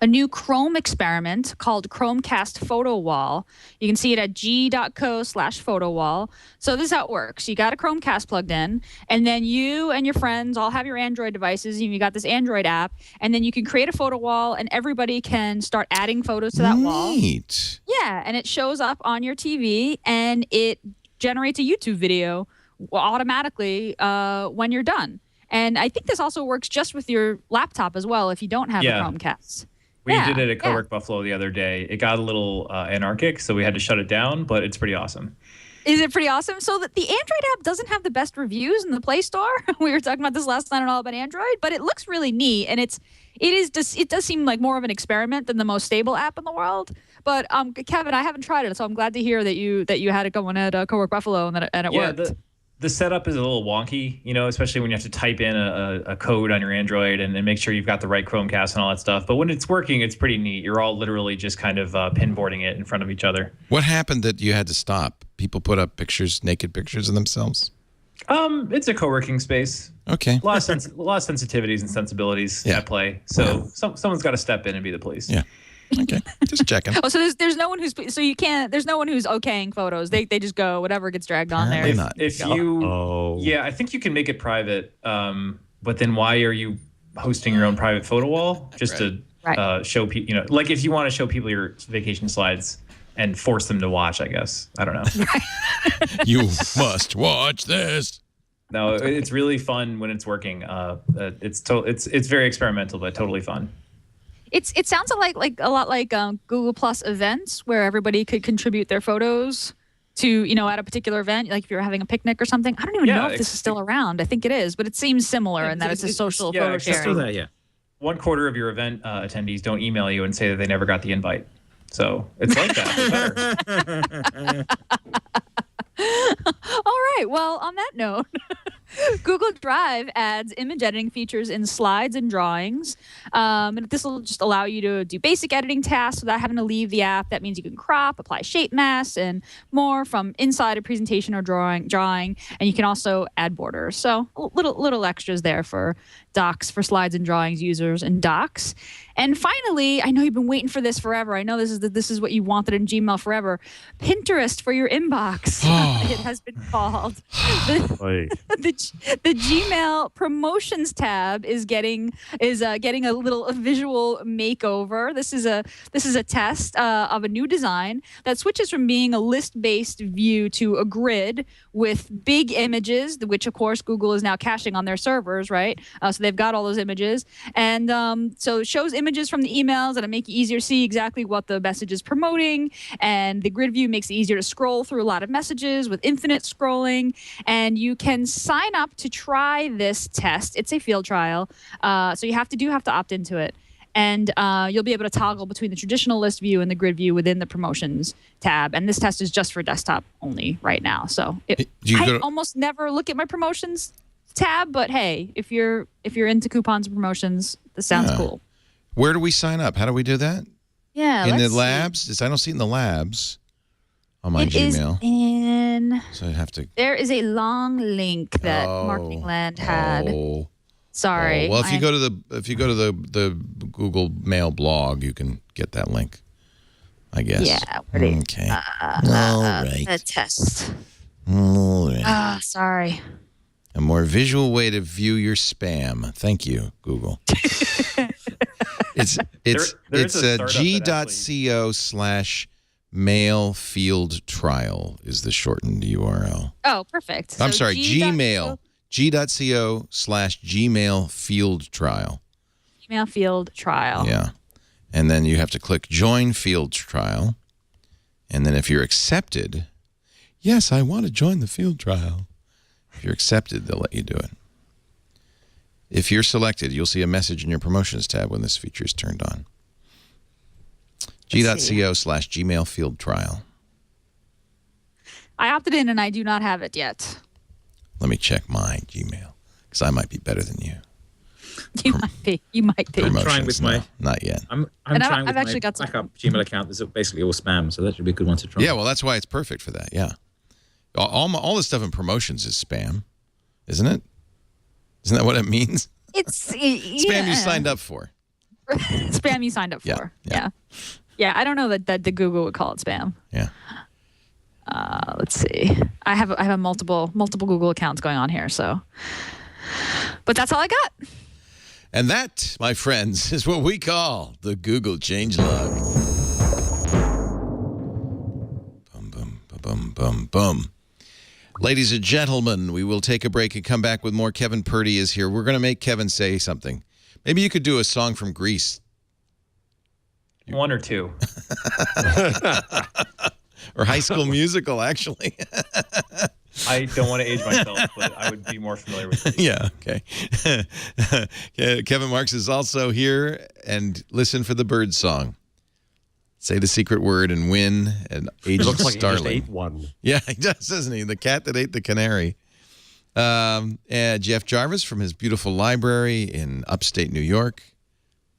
a new Chrome experiment called Chromecast Photo Wall. You can see it at g.co/photo wall. So this is how it works. You got a Chromecast plugged in, and then you and your friends all have your Android devices, and you got this Android app, and then you can create a photo wall, and everybody can start adding photos to that wall. Neat. Yeah, and it shows up on your TV, and it generates a YouTube video automatically when you're done. And I think this also works just with your laptop as well if you don't have a Chromecast. We did it at Cowork Buffalo the other day. It got a little anarchic, so we had to shut it down, but it's pretty awesome. Is it pretty awesome? So the Android app doesn't have the best reviews in the Play Store. We were talking about this last night on All About Android, but it looks really neat, and it does seem like more of an experiment than the most stable app in the world. But Kevin, I haven't tried it, so I'm glad to hear that you had it going at Cowork Buffalo and it worked. The setup is a little wonky, especially when you have to type in a code on your Android and make sure you've got the right Chromecast and all that stuff. But when it's working, it's pretty neat. You're all literally just kind of pinboarding it in front of each other. What happened that you had to stop? People put up naked pictures of themselves? It's a co-working space. Okay. A lot of sensitivities and sensibilities at play. So someone's got to step in and be the police. Yeah. Okay, just checking. Oh, so there's no one who's there's no one who's okaying photos. They just go whatever gets dragged on there. I think you can make it private. But then why are you hosting your own private photo wall just to show people? Like if you want to show people your vacation slides and force them to watch, I guess. I don't know. You must watch this. No, it's really fun when it's working. It's very experimental, but totally fun. It sounds like a lot like Google Plus events where everybody could contribute their photos to at a particular event, like if you're having a picnic or something. I don't even know if this is still around. I think it is, but it seems similar in that it's a social photo sharing. Still there, yeah. 1/4 of your event attendees don't email you and say that they never got the invite. So it's like that. It's better. All right. Well, on that note, Google Drive adds image editing features in slides and drawings. And this will just allow you to do basic editing tasks without having to leave the app. That means you can crop, apply shape masks, and more from inside a presentation or drawing. And you can also add borders. So little extras there for docs, for slides and drawings users and docs. And finally, I know you've been waiting for this forever. I know this is what you wanted in Gmail forever. Pinterest for your inbox. It has been called. The Gmail promotions tab is getting a little visual makeover. This is a test of a new design that switches from being a list-based view to a grid with big images, which of course Google is now caching on their servers, right? So they've got all those images, and so it shows images from the emails that make it easier to see exactly what the message is promoting, and the grid view makes it easier to scroll through a lot of messages with infinite scrolling. And you can sign up to try this test. It's a field trial, so you have to opt into it. And you'll be able to toggle between the traditional list view and the grid view within the promotions tab. And this test is just for desktop only right now. So I almost never look at my promotions tab, but hey, if you're into coupons and promotions, this sounds cool. Where do we sign up? How do we do that? Yeah, in the labs? I don't see it in the labs on my Gmail. So I have to. There is a long link that Marketing Land had. Sorry. Well, if you go to the Google Mail blog, you can get that link, I guess. Yeah. Okay. All right. The test. All right. Sorry. A more visual way to view your spam. Thank you, Google. It's g.co/mail field trial is the shortened URL. Oh, perfect. I'm sorry, Gmail. g.co/Gmail field trial. Gmail field trial. Yeah. And then you have to click join field trial. And then if you're accepted, yes, I want to join the field trial. If you're accepted, they'll let you do it. If you're selected, you'll see a message in your promotions tab when this feature is turned on. g.co/Gmail field trial. I opted in and I do not have it yet. Let me check my Gmail because I might be better than you. You might be. I'm trying with not yet. I'm trying with my backup Gmail account. That's basically all spam, so that should be a good one to try. Yeah, well, that's why it's perfect for that. Yeah, all the stuff in promotions is spam, isn't it? Isn't that what it means? It's spam you signed up for. Spam you signed up for. Yeah. Yeah, I don't know that the Google would call it spam. Yeah. Let's see. I have multiple Google accounts going on here, so. But that's all I got. And that, my friends, is what we call the Google changelog. Bum, bum, bum, bum, bum. Ladies and gentlemen, we will take a break and come back with more. Kevin Purdy is here. We're going to make Kevin say something. Maybe you could do a song from Greece. One or two. Or High School Musical, actually. I don't want to age myself, but I would be more familiar with it. Yeah, okay. Kevin Marks is also here, and listen for the bird song. Say the secret word and win an Agent Looks like Starling. he just ate one. Yeah, he does, doesn't he? The cat that ate the canary. And Jeff Jarvis from his beautiful library in upstate New York.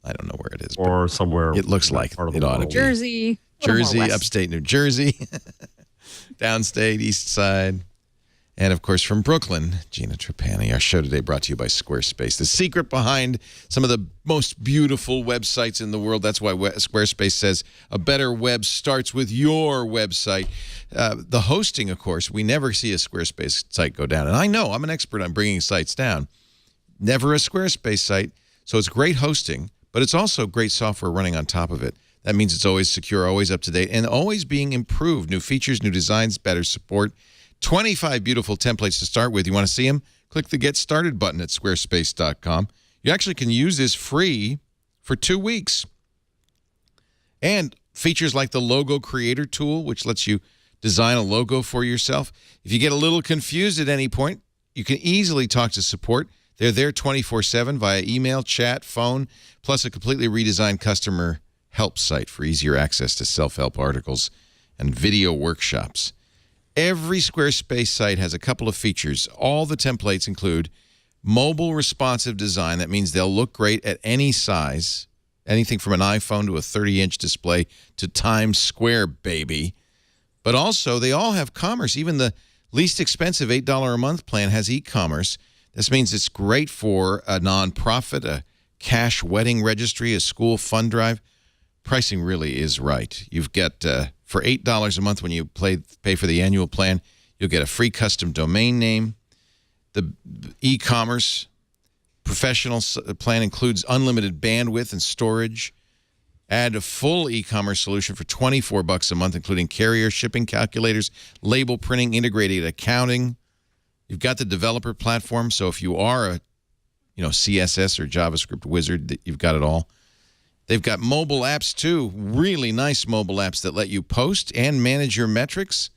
I don't know where it is. Or somewhere. It looks like part of it the ought to world. be. Jersey. Jersey, upstate New Jersey, downstate, east side. And, of course, from Brooklyn, Gina Trapani. Our show today brought to you by Squarespace. The secret behind some of the most beautiful websites in the world. That's why Squarespace says a better web starts with your website. The hosting, of course, we never see a Squarespace site go down. And I know, I'm an expert on bringing sites down. Never a Squarespace site. So it's great hosting, but it's also great software running on top of it. That means it's always secure, always up to date, and always being improved. New features, new designs, better support. 25 beautiful templates to start with. You want to see them? Click the Get Started button at squarespace.com. You actually can use this free for 2 weeks. And features like the Logo Creator tool, which lets you design a logo for yourself. If you get a little confused at any point, you can easily talk to support. They're there 24/7 via email, chat, phone, plus a completely redesigned customer help site for easier access to self-help articles and video workshops. Every Squarespace site has a couple of features. All the templates include mobile responsive design. That means they'll look great at any size, anything from an iPhone to a 30-inch display to Times Square, baby. But also, they all have commerce. Even the least expensive $8 a month plan has e-commerce. This means it's great for a nonprofit, a cash wedding registry, a school fund drive. Pricing really is right. You've got, for $8 a month when you pay for the annual plan, you'll get a free custom domain name. The e-commerce professional plan includes unlimited bandwidth and storage. Add a full e-commerce solution for $24 a month, including carrier shipping calculators, label printing, integrated accounting. You've got the developer platform, so if you are a CSS or JavaScript wizard, you've got it all. They've got mobile apps, too, really nice mobile apps that let you post and manage your metrics.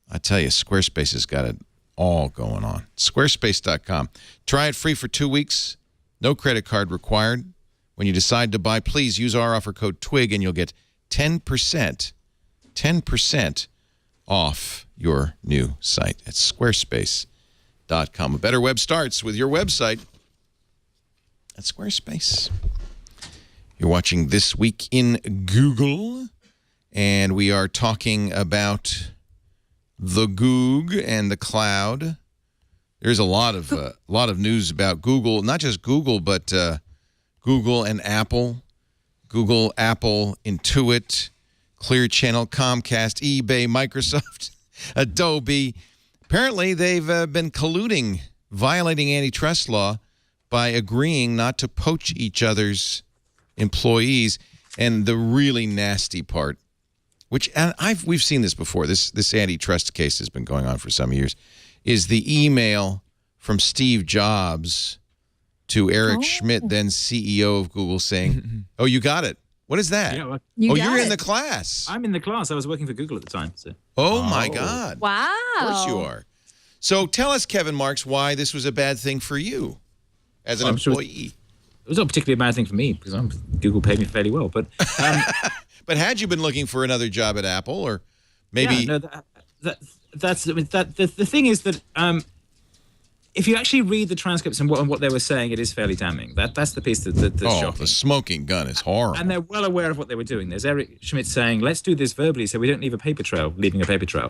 I tell you, Squarespace has got it all going on. Squarespace.com. Try it free for 2 weeks. No credit card required. When you decide to buy, please use our offer code TWIG, and you'll get 10% off your new site at Squarespace.com. A better web starts with your website at Squarespace. You're watching This Week in Google, and we are talking about the Goog and the cloud. There's a lot of news about Google, not just Google, but Google and Apple. Google, Apple, Intuit, Clear Channel, Comcast, eBay, Microsoft, Adobe. Apparently, they've been colluding, violating antitrust law by agreeing not to poach each other's employees. And the really nasty part, we've seen this before, this antitrust case has been going on for some years, is the email from Steve Jobs to Eric Schmidt, then CEO of Google, saying, "Oh, you got it. What is that? Yeah, well, you're in the class." I'm in the class. I was working for Google at the time. So. Oh, my God. Wow. Of course you are. So tell us, Kevin Marks, why this was a bad thing for you as an employee. It was not particularly a bad thing for me because Google paid me fairly well. But but had you been looking for another job at Apple, or maybe? Yeah, no, the thing is that if you actually read the transcripts and what they were saying, it is fairly damning. That's the piece that's shocking. The smoking gun is horrible. And they're well aware of what they were doing. There's Eric Schmidt saying, "Let's do this verbally, so we don't leave a paper trail." Leaving a paper trail.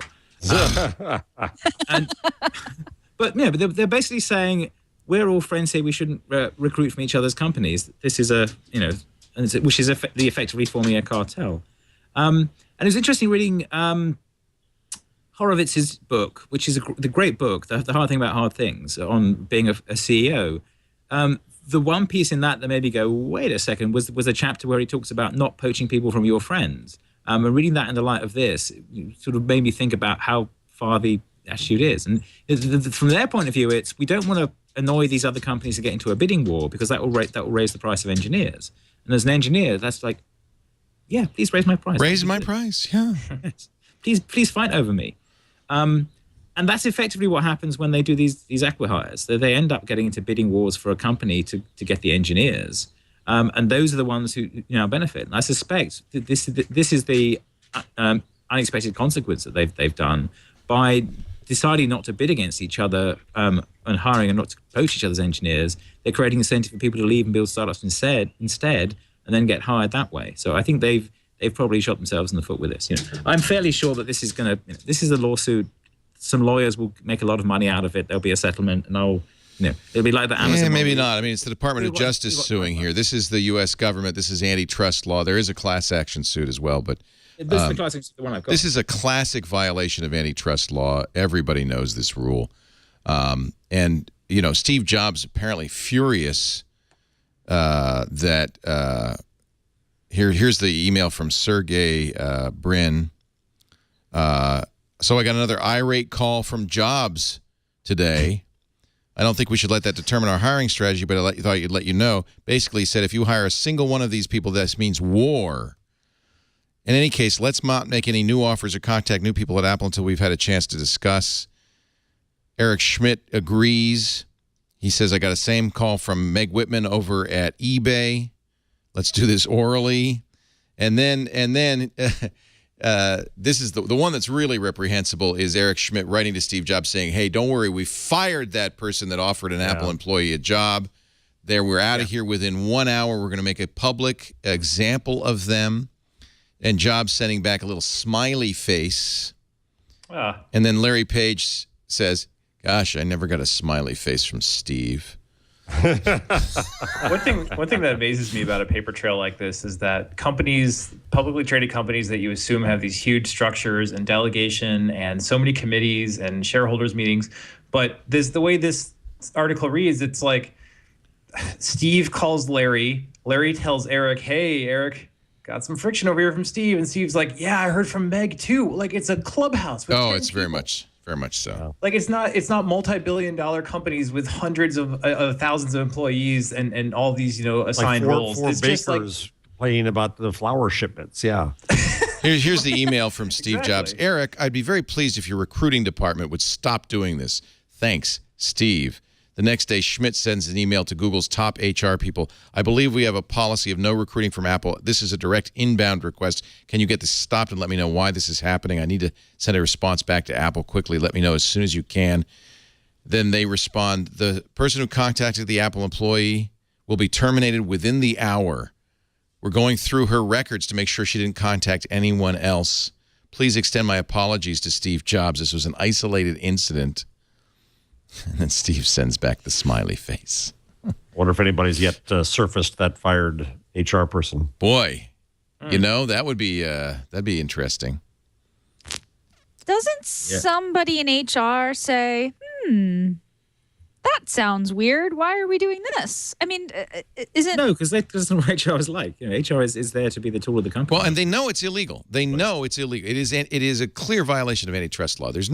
But they're basically saying, we're all friends here. We shouldn't recruit from each other's companies. This is which is the effectively forming a cartel. And it was interesting reading Horowitz's book, which is the great book, the Hard Thing About Hard Things, on being a CEO. The one piece in that made me go, wait a second, was a chapter where he talks about not poaching people from your friends. And reading that in the light of this, it sort of made me think about how far the attitude is. And from their point of view, we don't want to annoy these other companies to get into a bidding war, because that will raise the price of engineers. And as an engineer, that's like, yeah, please raise my price. Raise my price, yeah. Yes. Please fight over me. And that's effectively what happens when they do these acqui-hires. They end up getting into bidding wars for a company to get the engineers. And those are the ones who benefit. And I suspect that this is the unexpected consequence that they've done by deciding not to bid against each other and hiring and not to poach each other's engineers. They're creating incentive for people to leave and build startups instead, and then get hired that way. So I think they've probably shot themselves in the foot with this. I'm fairly sure that this is a lawsuit. Some lawyers will make a lot of money out of it. There'll be a settlement, and it'll be like the Amazon. Yeah, maybe not. I mean, it's the Department of Justice suing here. This is the U.S. government. This is antitrust law. There is a class action suit as well, but this is the class action, the one I've got. This is a classic violation of antitrust law. Everybody knows this rule, and Steve Jobs apparently furious that here's the email from Sergey Brin. So I got another irate call from Jobs today. I don't think we should let that determine our hiring strategy, but I thought I'd let you know. Basically, he said if you hire a single one of these people, this means war. In any case, let's not make any new offers or contact new people at Apple until we've had a chance to discuss. Eric Schmidt agrees. He says, I got a same call from Meg Whitman over at eBay. Let's do this orally. And then this is the one that's really reprehensible is Eric Schmidt writing to Steve Jobs saying, hey, don't worry, we fired that person that offered an Apple employee a job. We're out of here within 1 hour. We're going to make a public example of them. And Jobs sending back a little smiley face. And then Larry Page says, gosh, I never got a smiley face from Steve. One thing that amazes me about a paper trail like this is that companies, publicly traded companies that you assume have these huge structures and delegation and so many committees and shareholders meetings, but the way this article reads, it's like Steve calls Larry tells Eric, hey, Eric, got some friction over here from Steve, and Steve's like, yeah, I heard from Meg too. Like it's a clubhouse with 10 it's people. very much so. Like it's not multi-billion-dollar companies with hundreds of thousands of employees and all these assigned roles. Four it's bakers just like playing about the flour shipments. Yeah. Here's the email from Steve Jobs. Eric, I'd be very pleased if your recruiting department would stop doing this. Thanks, Steve. The next day, Schmidt sends an email to Google's top HR people. I believe we have a policy of no recruiting from Apple. This is a direct inbound request. Can you get this stopped and let me know why this is happening? I need to send a response back to Apple quickly. Let me know as soon as you can. Then they respond, the person who contacted the Apple employee will be terminated within the hour. We're going through her records to make sure she didn't contact anyone else. Please extend my apologies to Steve Jobs. This was an isolated incident. And then Steve sends back the smiley face. Wonder if anybody's yet surfaced that fired HR person. Boy, that would be that'd be interesting. Doesn't somebody in HR say, that sounds weird. Why are we doing this? I mean, isn't... No, because that's not what HR is like. HR is there to be the tool of the company. Well, and they know it's illegal. They know it's illegal. It is a clear violation of antitrust law. There's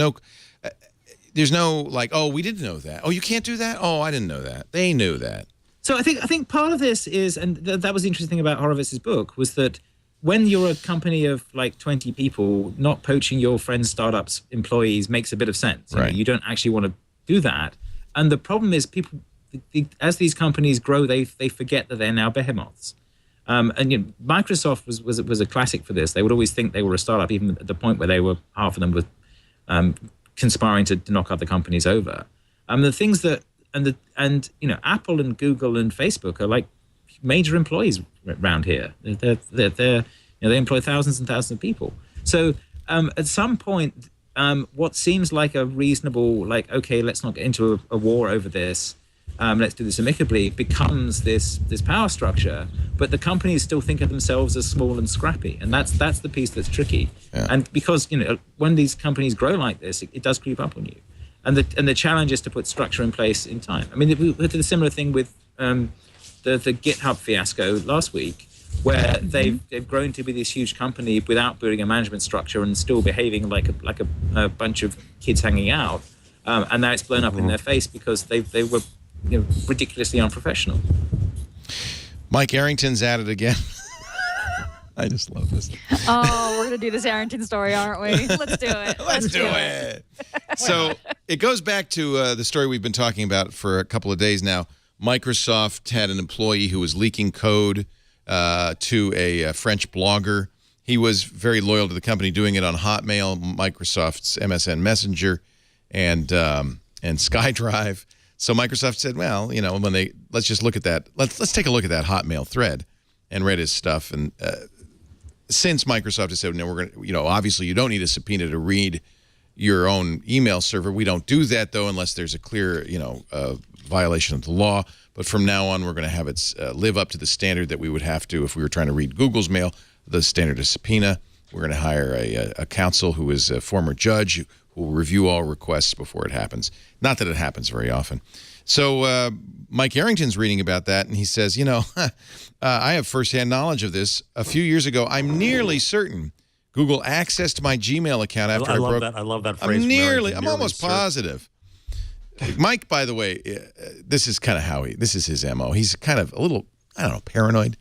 no like, oh, we didn't know that. Oh, you can't do that? Oh, I didn't know that. They knew that. So I think part of this is, and that was the interesting thing about Horowitz's book, was that when you're a company of like 20 people, not poaching your friend's startup's employees makes a bit of sense. Right. You don't actually want to do that. And the problem is people, as these companies grow, they forget that they're now behemoths. And Microsoft was a classic for this. They would always think they were a startup, even at the point where they were, half of them were conspiring to knock other companies over. The things that Apple and Google and Facebook are like major employees around here. They employ thousands and thousands of people. So at some point, what seems like a reasonable, like, okay, let's not get into a war over this, let's do this amicably, becomes this power structure, but the companies still think of themselves as small and scrappy, and that's the piece that's tricky. Yeah. And because when these companies grow like this, it does creep up on you, and the challenge is to put structure in place in time. I mean, we did a similar thing with the GitHub fiasco last week, where they've grown to be this huge company without building a management structure and still behaving like a bunch of kids hanging out, and now it's blown up in their face because they were ridiculously unprofessional. Mike Arrington's at it again. I just love this. Oh, we're going to do this Arrington story, aren't we? Let's do it. Let's do it. So it goes back to the story we've been talking about for a couple of days now. Microsoft had an employee who was leaking code to a French blogger. He was very loyal to the company, doing it on Hotmail, Microsoft's MSN Messenger, and SkyDrive. So Microsoft said, well, let's just look at that. Let's take a look at that Hotmail thread, and read his stuff. And since Microsoft has said, no, we're going to, obviously you don't need a subpoena to read your own email server. We don't do that though, unless there's a clear, violation of the law. But from now on, we're going to have it live up to the standard that we would have to if we were trying to read Google's mail, the standard of subpoena. We're going to hire a counsel who is a former judge who will review all requests before it happens. Not that it happens very often. So Mike Arrington's reading about that, and he says, I have firsthand knowledge of this. A few years ago, I'm nearly certain Google accessed my Gmail account after I broke. I love that phrase. I'm almost positive. Mike, by the way, this is kind of this is his MO. He's kind of a little, paranoid.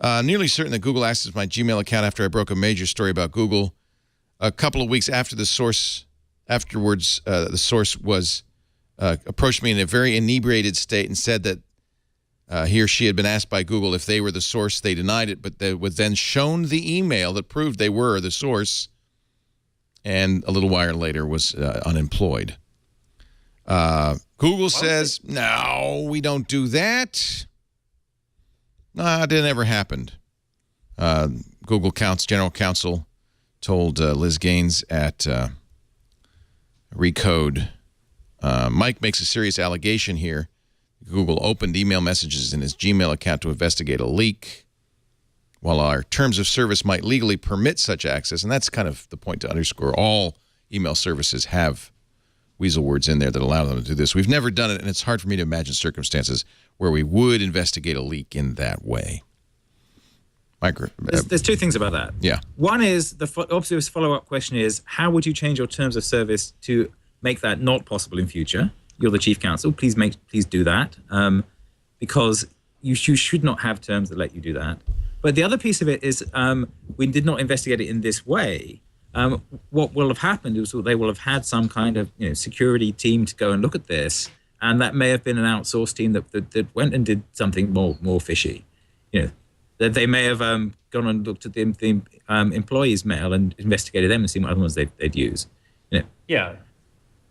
Nearly certain that Google accessed my Gmail account after I broke a major story about Google. A couple of weeks after the source was approached me in a very inebriated state and said that he or she had been asked by Google if they were the source. They denied it, but they was then shown the email that proved they were the source, and a little while later was unemployed. Google says, no, we don't do that. No, it never happened. Google General Counsel told Liz Gaines at Recode, Mike makes a serious allegation here. Google opened email messages in his Gmail account to investigate a leak. While our terms of service might legally permit such access, and that's kind of the point to underscore, all email services have weasel words in there that allow them to do this. We've never done it, and it's hard for me to imagine circumstances where we would investigate a leak in that way. There's two things about that. Yeah. One is, the obvious follow-up question is, how would you change your terms of service to make that not possible in future? You're the chief counsel. Please do that, because you should not have terms that let you do that. But the other piece of it is, we did not investigate it in this way. What will have happened is they will have had some kind of security team to go and look at this, and that may have been an outsourced team that went and did something more fishy. That they may have gone and looked at the employees' mail and investigated them and seen what other ones they'd use. Yeah.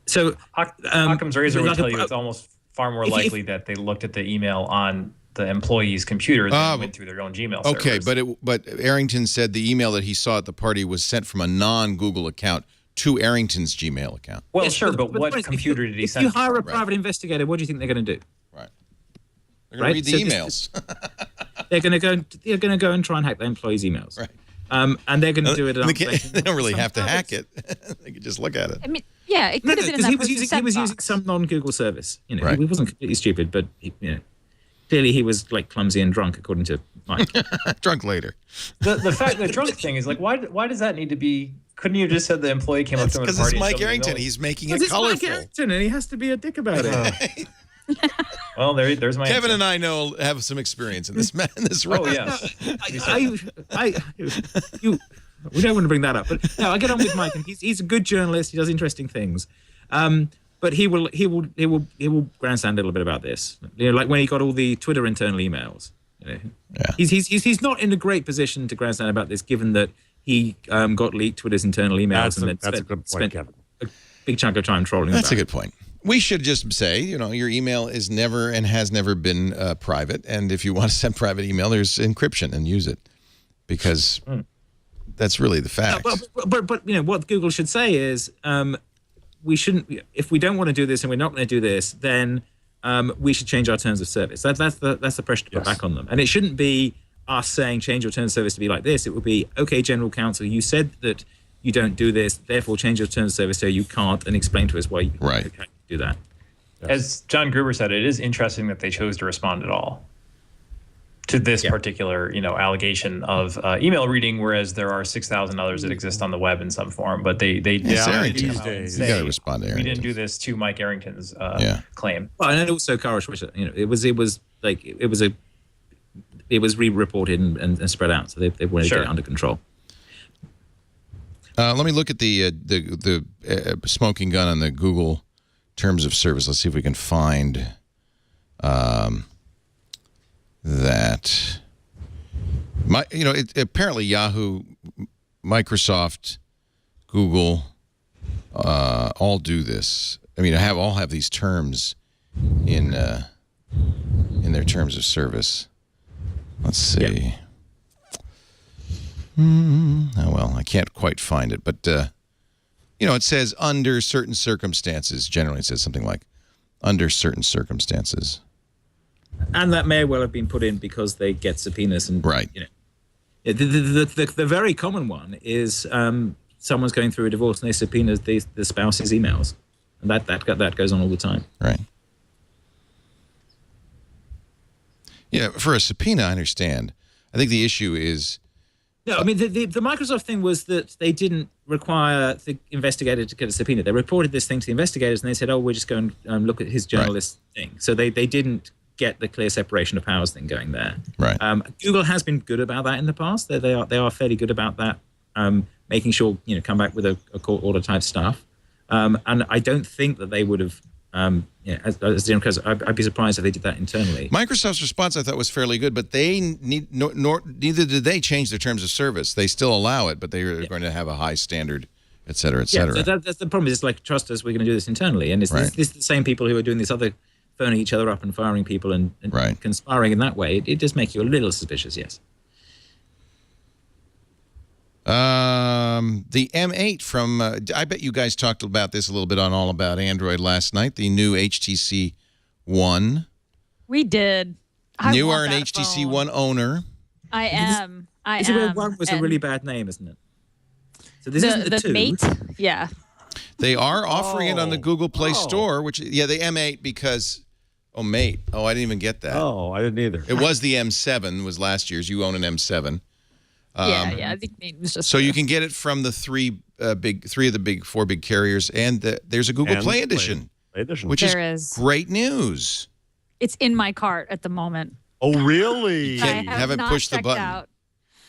So Occam's razor would tell you it's almost far more likely that they looked at the email on the employee's computer than went through their own Gmail servers. Okay, but Arrington said the email that he saw at the party was sent from a non-Google account to Arrington's Gmail account. Well, sure, but what computer did he send? If you hire a private investigator, what do you think they're going to do? Right. They're going to read the emails. They're going to go and try and hack their employees' emails. Right. And they're going to do it. They don't really have to hack it. They can just look at it. I mean, yeah, it could have been in that he was using some non-Google service. Right. He wasn't completely stupid, but clearly he was clumsy and drunk, according to Mike. Drunk later. The drunk thing is why does that need to be? Couldn't you have just said the employee came up to him at a party? Because it's Mike Arrington. He's making it colorful. It's Mike Arrington, and he has to be a dick about it. Well, there's my Kevin answer. and I have some experience in this role. Oh yeah. We don't want to bring that up, but no, I get on with Mike, and he's a good journalist. He does interesting things, but he will grandstand a little bit about this. Like when he got all the Twitter internal emails. Yeah. He's not in a great position to grandstand about this, given that he got leaked Twitter's internal emails That's a good point, Kevin. A big chunk of time trolling. That's a good point. We should just say, your email is never and has never been private. And if you want to send private email, there's encryption, and use it, because that's really the fact. But what Google should say is, we shouldn't. If we don't want to do this and we're not going to do this, then we should change our terms of service. That's the pressure to put back on them. And it shouldn't be us saying change your terms of service to be like this. It would be, okay, General Counsel, you said that you don't do this, therefore change your terms of service so you can't, and explain to us why you can't do that. Yes. As John Gruber said, it is interesting that they chose to respond at all to this particular, allegation of email reading, whereas there are 6,000 others that exist on the web in some form. But they these days you got to respond to Arrington. We didn't do this to Mike Arrington's claim. Well, and also Kara Swisher, it was re-reported and spread out, so they wanted to get it under control. Let me look at the smoking gun on the Google terms of service. Let's see if we can find that. Apparently Yahoo, Microsoft, Google, all do this. I mean, all have these terms in their terms of service. Let's see. Oh, well, I can't quite find it, but it says under certain circumstances. Generally, it says something like under certain circumstances. And that may well have been put in because they get subpoenas and right. The very common one is someone's going through a divorce and they subpoena the spouse's emails, and that goes on all the time. Right. Yeah, for a subpoena, I understand. I think the issue is. No, I mean, the Microsoft thing was that they didn't require the investigator to get a subpoena. They reported this thing to the investigators, and they said, "Oh, we're just going to look at his journalist thing." So they didn't get the clear separation of powers thing going there. Right. Google has been good about that in the past. They are fairly good about that, making sure come back with a court order type stuff. And I don't think that they would have. Because I'd be surprised if they did that internally. Microsoft's response, I thought, was fairly good, but they neither did they change their terms of service. They still allow it, but they are going to have a high standard, et cetera, et cetera. Yeah, so that's the problem. It's like, trust us, we're going to do this internally. And it's the same people who are doing this other, phoning each other up and firing people and conspiring in that way. It does make you a little suspicious, yes. The M8 from, I bet you guys talked about this a little bit on All About Android last night, the new HTC One. We did. You are an HTC One owner. I am. One was a really bad name, isn't it? So this isn't the two. Mate, yeah. They are offering it on the Google Play Store, which, the M8 because, Mate. Oh, I didn't even get that. Oh, I didn't either. It was the M7, was last year's. You own an M7. I think it was just. So you can get it from the four big carriers, and there's a Google Play Edition, which is great news. It's in my cart at the moment. Oh, really? I haven't pushed the button. Out.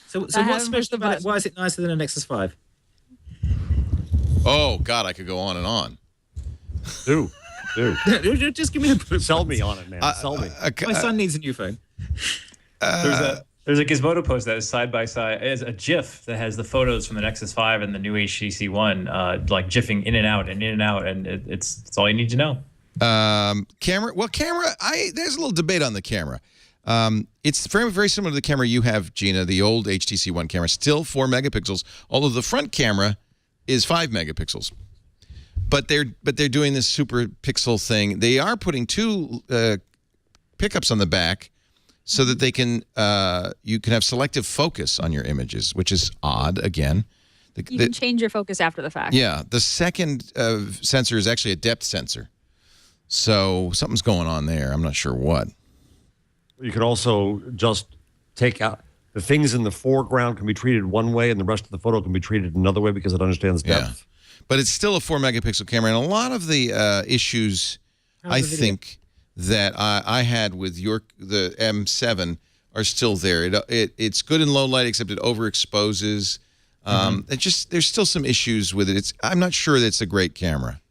So what's special about it? Why is it nicer than a Nexus 5? Oh God, I could go on and on. Do. Just give me the sell me on it, man. Sell me. My son needs a new phone. There's a Gizmodo post that is side by side as a GIF that has the photos from the Nexus 5 and the new HTC One, like GIFing in and out, and it's all you need to know. Camera. Well, there's a little debate on the camera. It's very, very similar to the camera you have, Gina, the old HTC One camera, still 4 megapixels, although the front camera is 5 megapixels. But they're doing this super pixel thing. They are putting 2 pickups on the back, so that they can you can have selective focus on your images, which is odd. Again, you can change your focus after the fact. Yeah, the second sensor is actually a depth sensor, so something's going on there. I'm not sure what. You could also just take out the things in the foreground can be treated one way, and the rest of the photo can be treated another way because it understands depth. Yeah. But it's still a 4 megapixel camera, and a lot of the issues I think that I had with the M7 are still there. It's good in low light, except it overexposes. There's still some issues with it. I'm not sure that it's a great camera.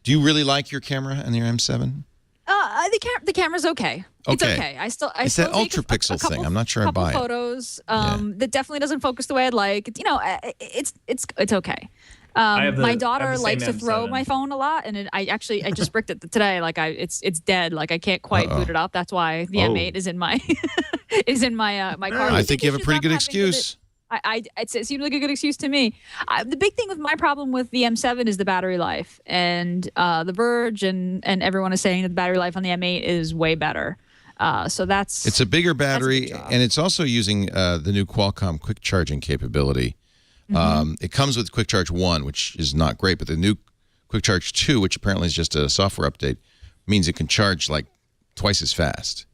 Do you really like your camera and your M7? The camera's okay. It's okay. I still that ultra pixel thing. I'm not sure I buy it. Photos. That definitely doesn't focus the way I'd like. It's okay. My daughter likes to throw my phone a lot, and I just bricked it today. Like it's dead. Like I can't quite boot it up. That's why the M8 is in my my car. I think you have a pretty good excuse. It seems like a good excuse to me. The big thing with my problem with the M7 is the battery life, and The Verge and everyone is saying that the battery life on the M8 is way better. So it's a bigger battery, and it's also using the new Qualcomm quick charging capability. It comes with Quick Charge 1, which is not great, but the new Quick Charge 2, which apparently is just a software update, means it can charge like twice as fast.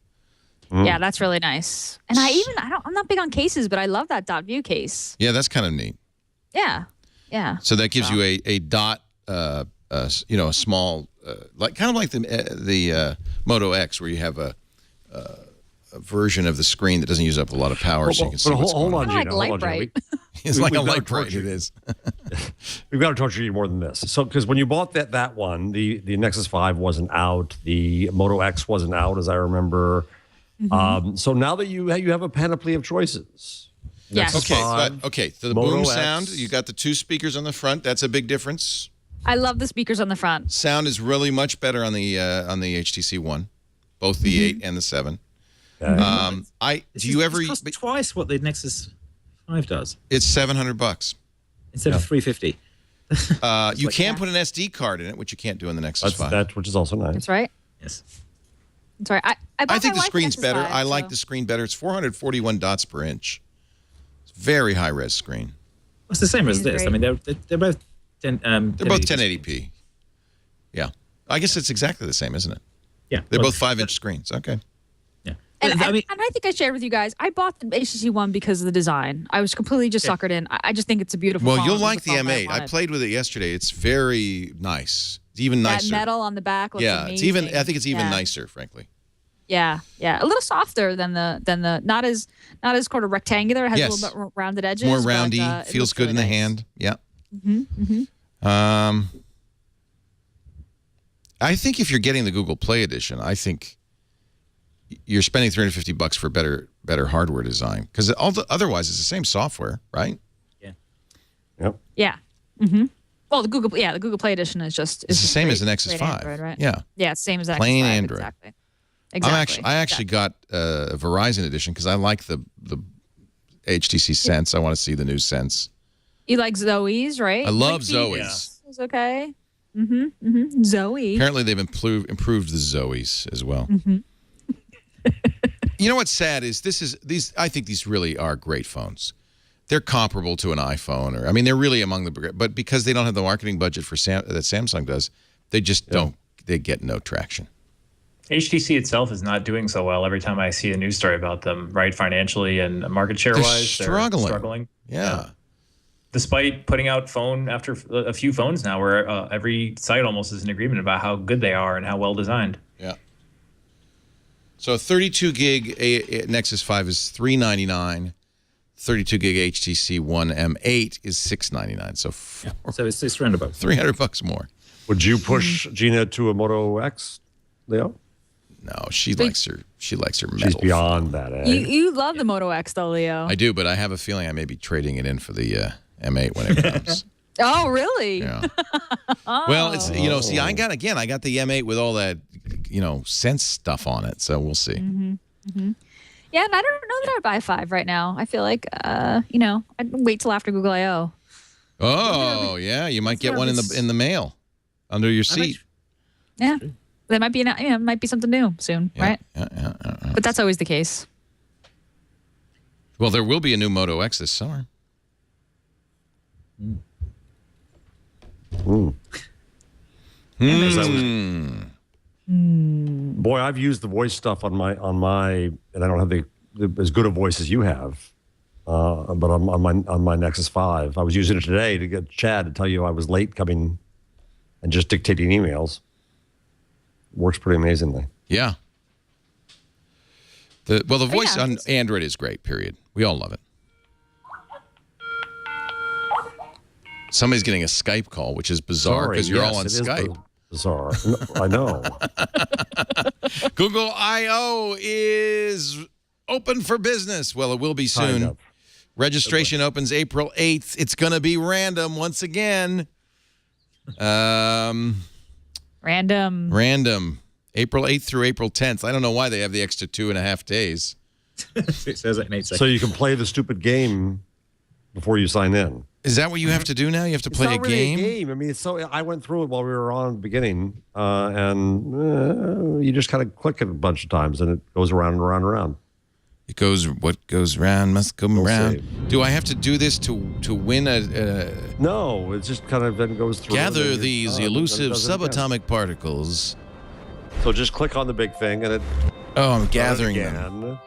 Yeah, that's really nice. And I'm not big on cases, but I love that dot view case. Yeah, that's kind of neat. Yeah. So that gives you a dot, a small, like kind of like the Moto X, where you have a version of the screen that doesn't use up a lot of power, so you can see what's going on. Like Light Bright. It's like a Light Bright. It is. We've got to torture you more than this. So, because when you bought that one, the Nexus 5 wasn't out, the Moto X wasn't out, as I remember. So now that you have a panoply of choices. Yes. Okay. So the boom sound, you got the 2 speakers on the front. That's a big difference. I love the speakers on the front. Sound is really much better on the HTC One, both the 8 and the 7. It costs twice what the Nexus 5 does. It's $700 instead of $350. You can put an SD card in it, which you can't do in the Nexus 5. Which is also nice. That's right. Yes. That's right. I think the screen's better. I like the screen better. It's 441 dots per inch. It's a very high res screen. Well, it's the same as this. Great. I mean, they're both. They're both 1080p. Yeah, I guess it's exactly the same, isn't it? Yeah, they're both 5-inch screens. Okay. Yeah, and I think I shared with you guys. I bought the HTC One because of the design. I was completely just suckered in. I just think it's a beautiful. Well, phone. you'll like the M8. I played with it yesterday. It's very nice. It's even nicer. That metal on the back looks amazing. It's even. I think it's even nicer, frankly. Yeah, a little softer than the not as kind of rectangular. It has a little bit more rounded edges. More roundy. Feels good in the hand. Yeah. I think if you're getting the Google Play edition, I think you're spending $350 for better hardware design, because otherwise it's the same software, right? Yeah. Yep. Yeah. Well, the Google Play edition is just it's the same as the Nexus 5, Android, right? Yeah. Yeah, it's the same as the plain Nexus 5, Android. Exactly. I actually got a Verizon edition because I like the HTC Sense. I want to see the new Sense. You like Zoe's, right? I love Zoe's. It's okay. Zoe. Apparently, they've improved the Zoe's as well. You know what's sad is these. I think these really are great phones. They're comparable to an iPhone, they're really among the. But because they don't have the marketing budget that Samsung does, they just don't. They get no traction. HTC itself is not doing so well. Every time I see a news story about them, right, financially and market share wise, they're struggling. Yeah. Despite putting out phone after a few phones now, where every site almost is in agreement about how good they are and how well designed. Yeah. So 32 gig Nexus 5 is $399. 32 gig HTC One M8 is $699. So it's around about $300 more. Would you push Gina to a Moto X, Leo? No, she likes her metal. She's beyond that, eh? You love the Moto X though, Leo. I do, but I have a feeling I may be trading it in for the M8 when it comes. Oh, really? Yeah. Well, it's see, I got the M8 with all that Sense stuff on it, so we'll see. Yeah, and I don't know that I'd buy 5 right now. I feel like I'd wait till after Google I/O. Oh, yeah, you might get one in the mail under your seat. Yeah. That might be might be something new soon, right? Yeah. But that's always the case. Well, there will be a new Moto X this summer. Boy, I've used the voice stuff on my, and I don't have as good a voice as you have, but on my Nexus 5, I was using it today to get Chad to tell you I was late coming, and just dictating emails. Works pretty amazingly. Yeah. The voice on Android is great. Period. We all love it. Somebody's getting a Skype call, which is bizarre because you're all on Skype. Bizarre. No, I know. Google I/O is open for business. Well, it will be soon. Registration opens April 8th. It's going to be random once again. Random. April 8th through April 10th. I don't know why they have the extra 2.5 days. It says it in 8 seconds. So you can play the stupid game before you sign in. Is that what you have to do now? You have to play It's not really game? a game. I mean, I went through it while we were on at the beginning, and you just kind of click it a bunch of times, and it goes around and around and around. It goes. What goes round must come around. Save. Do I have to do this to win a? No, it just kind of then goes through. Gather these elusive subatomic particles. So just click on the big thing, and it. Oh, I'm gathering again, them.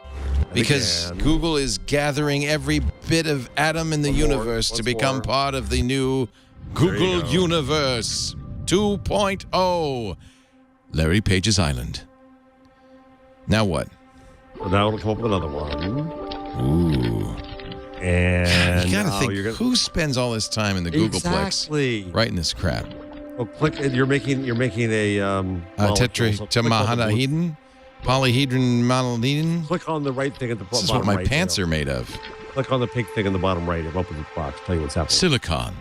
Because Google is gathering every bit of atom in the universe to become part of the new Google Universe 2.0. Larry Page's Island. Now what? So now it'll come up with another one. Ooh. And you gotta think, who spends all this time in the Googleplex writing this crap? Well, click. You're making a tetrahedron, polyhedron monolithon. Click on the right thing at the bottom. This is what my right, pants are made of. Click on the pink thing in the bottom right. It'll open the box. Tell you what's happening. Silicon.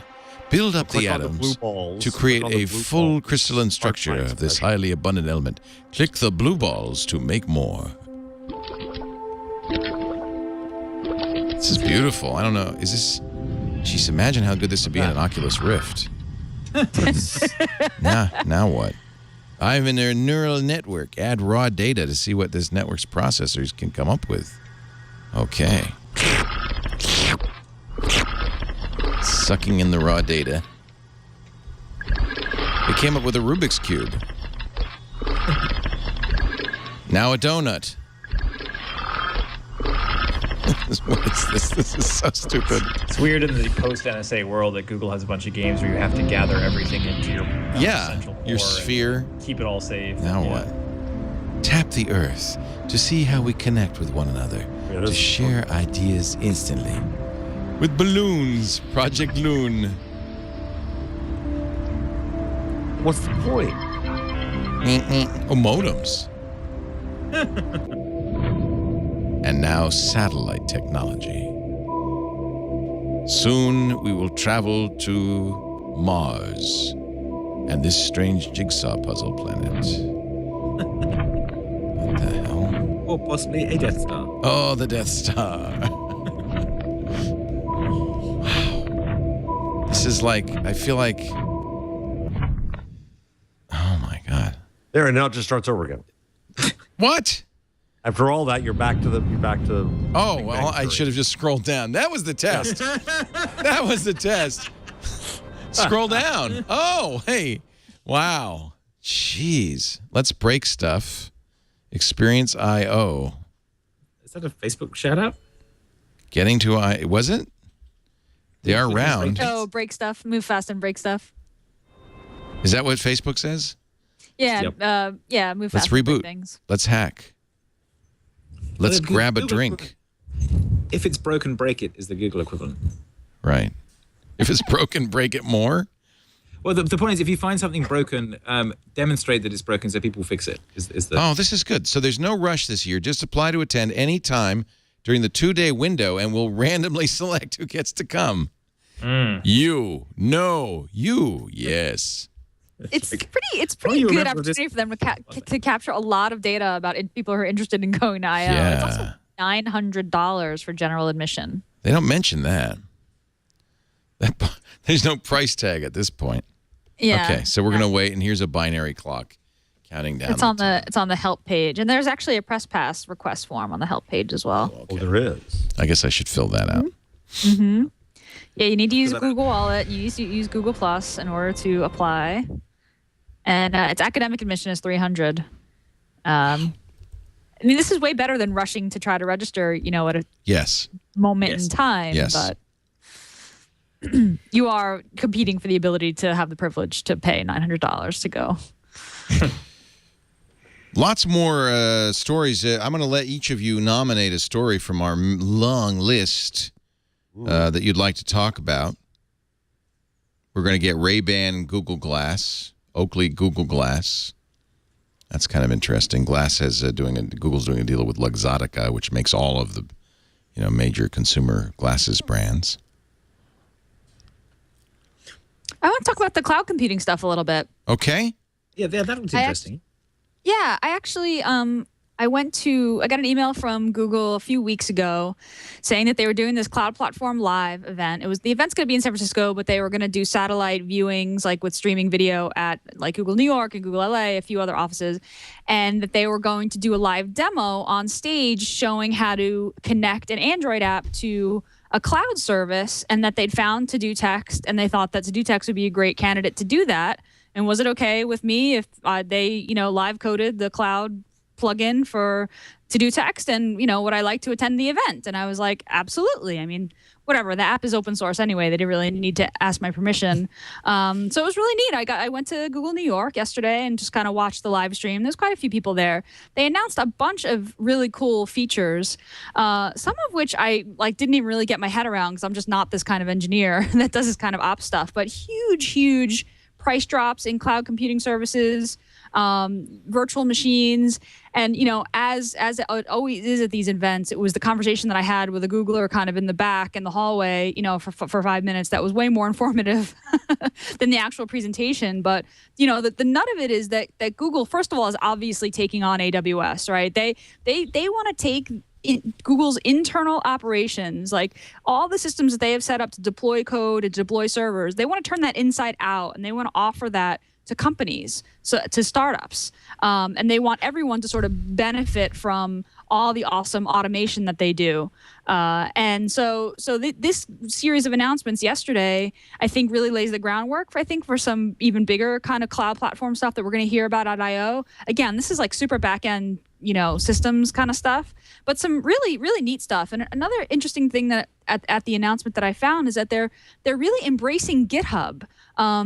Build up the atoms to create a full crystalline structure of this highly abundant element. Click the blue balls to make more. This is beautiful. I don't know. Is this... Jeez, imagine how good this would be in an Oculus Rift. Now what? I'm in their neural network. Add raw data to see what this network's processors can come up with. Okay. Sucking in the raw data. It came up with a Rubik's Cube. Now a donut. What is this? This is so stupid. It's weird in the post-NSA world that Google has a bunch of games where you have to gather everything into your central core your sphere. Keep it all safe. Now what? Tap the Earth to see how we connect with one another. To share ideas instantly. With balloons. Project Loon. What's the point? Oh, modems. And now satellite technology. Soon we will travel to Mars and this strange jigsaw puzzle planet. What the hell? Or possibly a Death Star. Oh, the Death Star. Wow. This is like, I feel like, oh my God. There, and now it just starts over again. What? After all that, you're back to. Oh, well, I should have just scrolled down. That was the test. That was the test. Scroll down. Oh, hey. Wow. Jeez. Let's break stuff. Experience IO. Is that a Facebook shout out? Getting to was it? They are round. Oh, break stuff. Move fast and break stuff. Is that what Facebook says? Yeah. Yep. Move Let's fast. and break reboot. things. Let's hack. Let's grab a drink. If it's broken, break it is the Google equivalent. Right. If it's broken, break it more. Well, the point is, if you find something broken, demonstrate that it's broken so people fix it. Oh, this is good. So there's no rush this year. Just apply to attend any time during the 2-day window, and we'll randomly select who gets to come. You. No. You. Yes. It's pretty good opportunity for them to capture a lot of data about people who are interested in going to IO. Yeah. It's also $900 for general admission. They don't mention that. There's no price tag at this point. Yeah. Okay, so we're gonna wait, and here's a binary clock counting down. It's on the help page, and there's actually a press pass request form on the help page as well. Oh, okay. There is. I guess I should fill that out. Mm-hmm. Yeah, you need to use Google Wallet. You need to use Google Plus in order to apply. And its academic admission is $300. I mean, this is way better than rushing to try to register, at a moment in time. Yes. But you are competing for the ability to have the privilege to pay $900 to go. Lots more stories. I'm going to let each of you nominate a story from our long list that you'd like to talk about. We're going to get Ray-Ban Google Glass. Oakley Google Glass. That's kind of interesting. Glass has Google's doing a deal with Luxottica, which makes all of the, major consumer glasses brands. I want to talk about the cloud computing stuff a little bit. Okay. Yeah, that looks interesting. I actually I got an email from Google a few weeks ago saying that they were doing this Cloud Platform Live event. The event's going to be in San Francisco, but they were going to do satellite viewings, like with streaming video at like Google New York and Google LA, a few other offices, and that they were going to do a live demo on stage showing how to connect an Android app to a cloud service, and that they'd found To Do Text, and they thought that To Do Text would be a great candidate to do that. And was it okay with me if they, live coded the cloud plugin for To Do Text, and would I like to attend the event? And I was like, absolutely. I mean, whatever, the app is open source anyway, they didn't really need to ask my permission. So it was really neat. I went to Google New York yesterday and just kind of watched the live stream. There's quite a few people there. They announced a bunch of really cool features, some of which I didn't even really get my head around because I'm just not this kind of engineer that does this kind of ops stuff. But huge price drops in cloud computing services, virtual machines. And, as it always is at these events, it was the conversation that I had with a Googler kind of in the back in the hallway, for 5 minutes. That was way more informative than the actual presentation. But, the nut of it is that Google, first of all, is obviously taking on AWS, right? They want to take Google's internal operations, like all the systems that they have set up to deploy code, to deploy servers, they want to turn that inside out, and they want to offer that to companies, to startups. And they want everyone to sort of benefit from all the awesome automation that they do. And so this series of announcements yesterday, I think, really lays the groundwork for some even bigger kind of cloud platform stuff that we're going to hear about at I/O. Again, this is like super back-end, systems kind of stuff, but some really, really neat stuff. And another interesting thing that at the announcement that I found is that they're really embracing GitHub.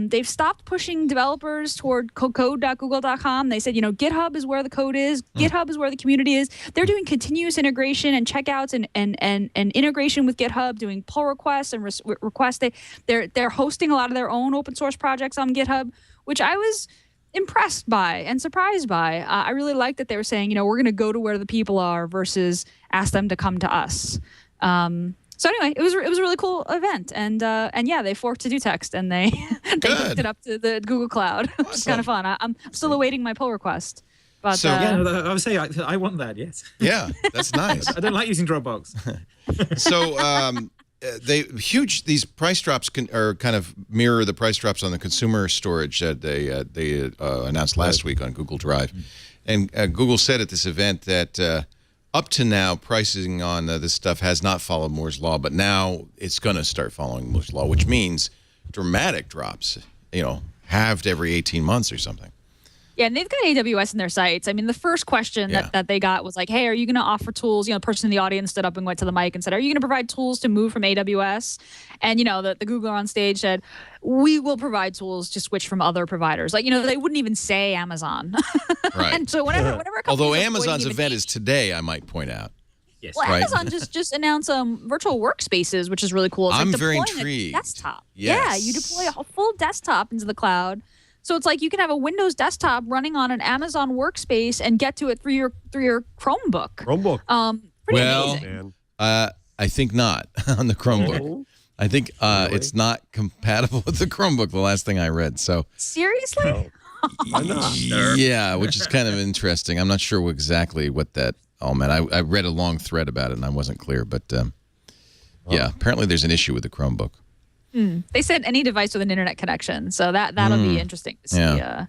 They've stopped pushing developers toward code.google.com. They said, GitHub is where the code is. GitHub is where the community is. They're doing continuous integration and checkouts and integration with GitHub, doing pull requests and requests. They're hosting a lot of their own open source projects on GitHub, which I was impressed by and surprised by. I really like that they were saying, we're going to go to where the people are versus ask them to come to us. So anyway, it was a really cool event, and yeah, they forked To Do Text and they hooked it up to the Google Cloud, which is kind of fun. I'm still awaiting my pull request. But so I would say I want that. Yes. Yeah, that's nice. I don't like using Dropbox. So these price drops are kind of mirror the price drops on the consumer storage that they announced last week on Google Drive, and Google said at this event that. Up to now, pricing on this stuff has not followed Moore's Law, but now it's going to start following Moore's Law, which means dramatic drops, halved every 18 months or something. Yeah, and they've got AWS in their sites. I mean, the first question that they got was like, hey, are you going to offer tools? The person in the audience stood up and went to the mic and said, are you going to provide tools to move from AWS? And, the Googler on stage said, we will provide tools to switch from other providers. Like, they wouldn't even say Amazon. Right. And so whenever although Amazon's event is today, I might point out. Yes. Well, right. Amazon just announced virtual workspaces, which is really cool. It's I'm like very deploying intrigued. A desktop. Yes. Yeah, you deploy a full desktop into the cloud. So it's like you can have a Windows desktop running on an Amazon workspace and get to it through your Chromebook. Pretty amazing. I think not on the Chromebook. Oh. I think it's not compatible with the Chromebook, the last thing I read. So seriously? No. Why not? Yeah, which is kind of interesting. I'm not sure exactly what that all meant. I read a long thread about it and I wasn't clear, but yeah, apparently there's an issue with the Chromebook. They said any device with an internet connection, so that'll be interesting to see. Yeah.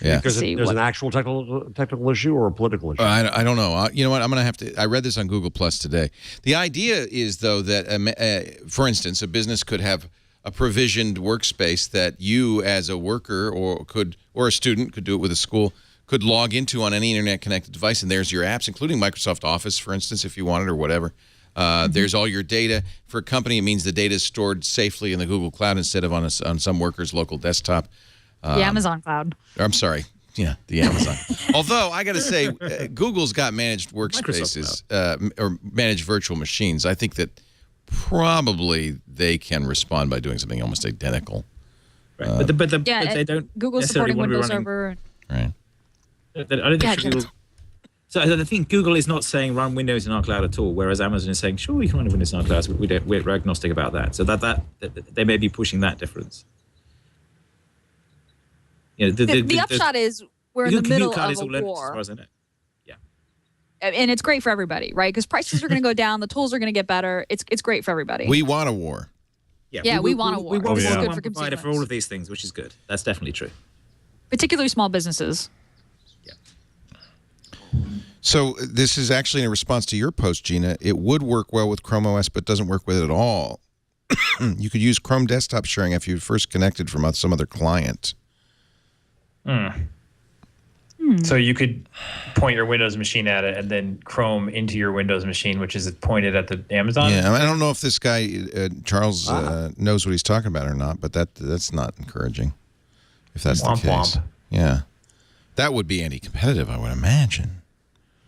There's an actual technical issue or a political issue? I don't know. You know what? I'm going to have to. I read this on Google Plus today. The idea is, though, that, for instance, a business could have a provisioned workspace that you, as a worker or a student, could do it with a school, could log into on any internet-connected device, and there's your apps, including Microsoft Office, for instance, if you want it or whatever. There's all your data. For a company, it means the data is stored safely in the Google Cloud instead of on some worker's local desktop. The Amazon cloud. I'm sorry. Yeah, the Amazon. Although, I got to say, Google's got managed workspaces or managed virtual machines. I think that probably they can respond by doing something almost identical. Right. But they don't. Google's supporting Windows Server. Right. I don't think Google. So I think Google is not saying run Windows in our cloud at all, whereas Amazon is saying, sure, you can run Windows in our cloud. So we're agnostic about that. So that they may be pushing that difference. The upshot is we're in the middle of a all Linux, war. as far as I know. Yeah. and it's great for everybody, right? Because prices are going to go down, the tools are going to get better. It's great for everybody. We want a war. Yeah, we want a war. We want It's more than good one for provider consumers. for all of these things, which is good. That's definitely true. Particularly small businesses. Yeah. So this is actually in response to your post, Gina. It would work well with Chrome OS, but doesn't work with it at all. You could use Chrome desktop sharing if you first connected from some other client. So you could point your Windows machine at it and then Chrome into your Windows machine, which is pointed at the Amazon. Yeah, I don't know if this guy, Charles, knows what he's talking about or not, but that's not encouraging, if that's the Womp case. womp. Yeah. That would be anti-competitive, I would imagine.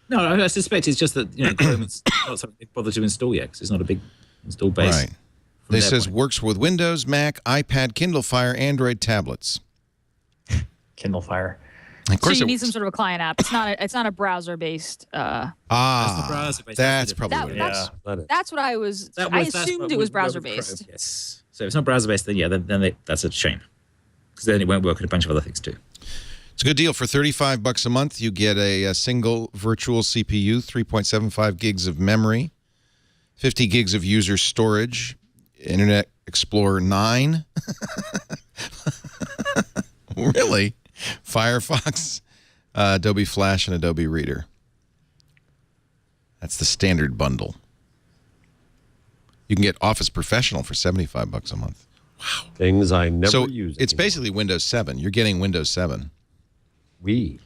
No, I suspect it's just that Chrome is not something they bother to install yet because it's not a big install base. Right. This says works with Windows, Mac, iPad, Kindle Fire, Android tablets. Kindle Fire. Of course So you need some sort of a client app. It's not a browser based. That's probably what it is. That's what I was. I assumed it was browser based. Yes. So if it's not browser based, then that's a shame because then it won't work on a bunch of other things too. It's a good deal. For $35 a month, you get a single virtual CPU, 3.75 gigs of memory, 50 gigs of user storage, Internet Explorer 9. Really? Firefox, Adobe Flash, and Adobe Reader. That's the standard bundle. You can get Office Professional for $75 a month. Wow. Things I never use. It's basically Windows 7. You're getting Windows 7. Woohoo!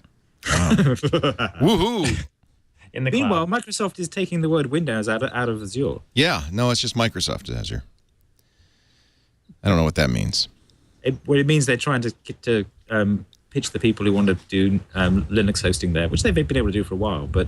In the Meanwhile, cloud. Microsoft is taking the word Windows out of Azure. Yeah, no, it's just Microsoft Azure. I don't know what that means. It means they're trying to pitch the people who want to do Linux hosting there, which they've been able to do for a while. But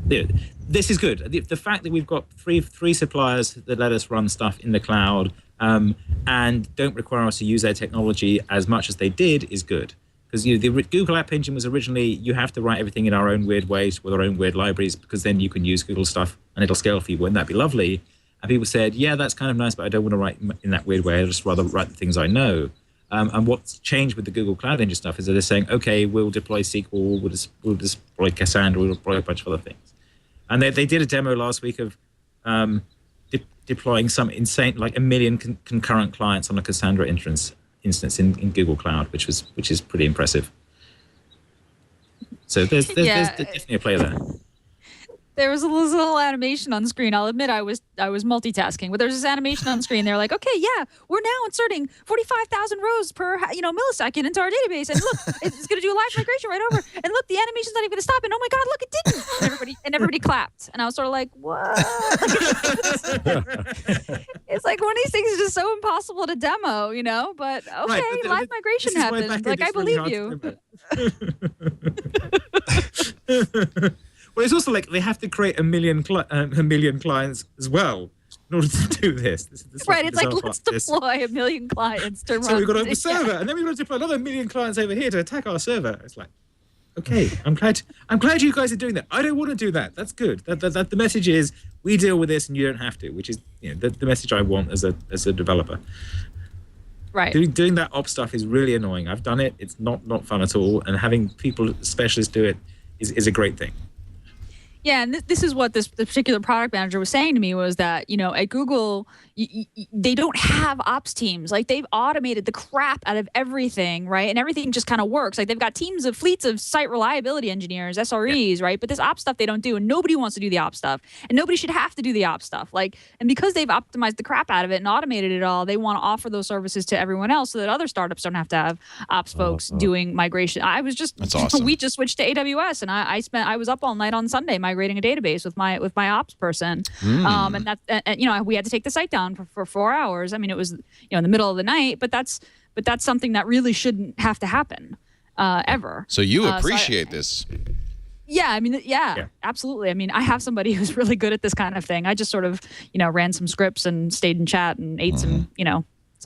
this is good. The fact that we've got three suppliers that let us run stuff in the cloud and don't require us to use their technology as much as they did is good. Because the Google App Engine was originally, you have to write everything in our own weird ways with our own weird libraries because then you can use Google stuff and it'll scale for you. Wouldn't that be lovely? And people said, yeah, that's kind of nice, but I don't want to write in that weird way. I'd just rather write the things I know. And what's changed with the Google Cloud Engine stuff is that they're saying, okay, we'll deploy SQL, we'll deploy Cassandra, we'll deploy a bunch of other things. And they did a demo last week of deploying some insane, like 1 million concurrent clients on a Cassandra instance in Google Cloud, which is pretty impressive. So there's definitely a play there. There was a little animation on screen. I'll admit I was multitasking, but there's this animation on screen. They're like, okay, yeah, we're now inserting 45,000 rows per millisecond into our database, and look, it's going to do a live migration right over. And look, the animation's not even going to stop. And oh my God, look, it didn't. And everybody clapped, and I was sort of like, what? It's like one of these things is just so impossible to demo, But okay, right, but live migration happened. Like I believe you. Well, it's also like they have to create 1 million clients as well in order to do this. Right, it's like let's deploy 1 million clients to run. So we've got a server, and then we've got to deploy another 1 million clients over here to attack our server. It's like, okay, I'm glad you guys are doing that. I don't want to do that. That's good. That the message is we deal with this and you don't have to, which is the message I want as a developer. Right. Doing that ops stuff is really annoying. I've done it. It's not fun at all. And having people specialists do it is a great thing. Yeah, and this is what this particular product manager was saying to me was that, at Google, they don't have ops teams. Like, they've automated the crap out of everything, right? And everything just kind of works. Like, they've got fleets of site reliability engineers, SREs, right? But this ops stuff they don't do, and nobody wants to do the ops stuff. And nobody should have to do the ops stuff. Like, and because they've optimized the crap out of it and automated it all, they want to offer those services to everyone else so that other startups don't have to have ops folks doing migration. That's awesome. We just switched to AWS, and I was up all night on Sunday migrating a database with my ops person, and that we had to take the site down for 4 hours. I mean, it was in the middle of the night, but that's something that really shouldn't have to happen ever. So you appreciate this? Yeah, I mean, yeah, absolutely. I mean, I have somebody who's really good at this kind of thing. I just sort of ran some scripts and stayed in chat and ate some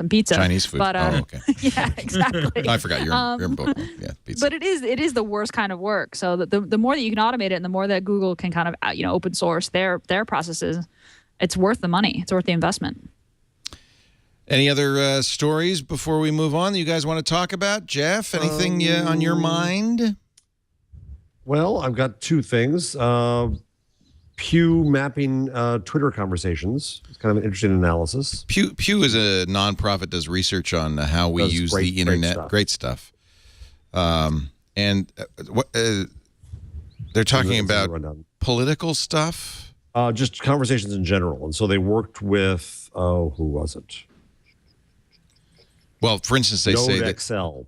pizza. Chinese food. But, okay. Yeah, exactly. I forgot your book. Yeah, pizza. But it is the worst kind of work. So the more that you can automate it and the more that Google can kind of open source their processes, it's worth the money. It's worth the investment. Any other stories before we move on that you guys want to talk about? Jeff, anything on your mind? Well, I've got two things. Pew mapping Twitter conversations. It's kind of an interesting analysis. Pew is a nonprofit, does research on how we use the internet. Great stuff. And they're talking about political stuff? Just conversations in general. And so they worked with, who was it? Well, for instance, they say that NodeXL,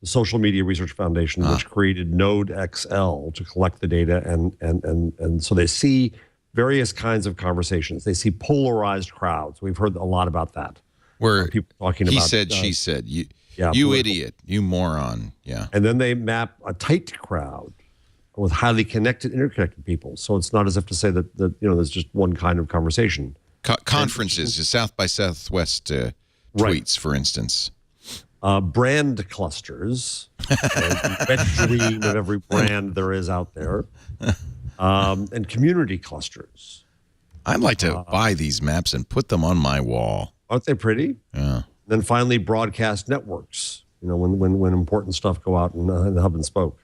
the Social Media Research Foundation, which created NodeXL to collect the data. And so they see various kinds of conversations. They see polarized crowds. We've heard a lot about that. Where people talking he about, said, she said, you political. idiot, you moron. Yeah. And then they map a tight crowd with highly connected, interconnected people. So it's not as if to say that there's just one kind of conversation. Conferences, South by Southwest tweets, for instance. Brand clusters, red dream of every brand there is out there, and community clusters. I'd like to buy these maps and put them on my wall. Aren't they pretty? Yeah. Then finally, broadcast networks. When important stuff go out and hub and spoke,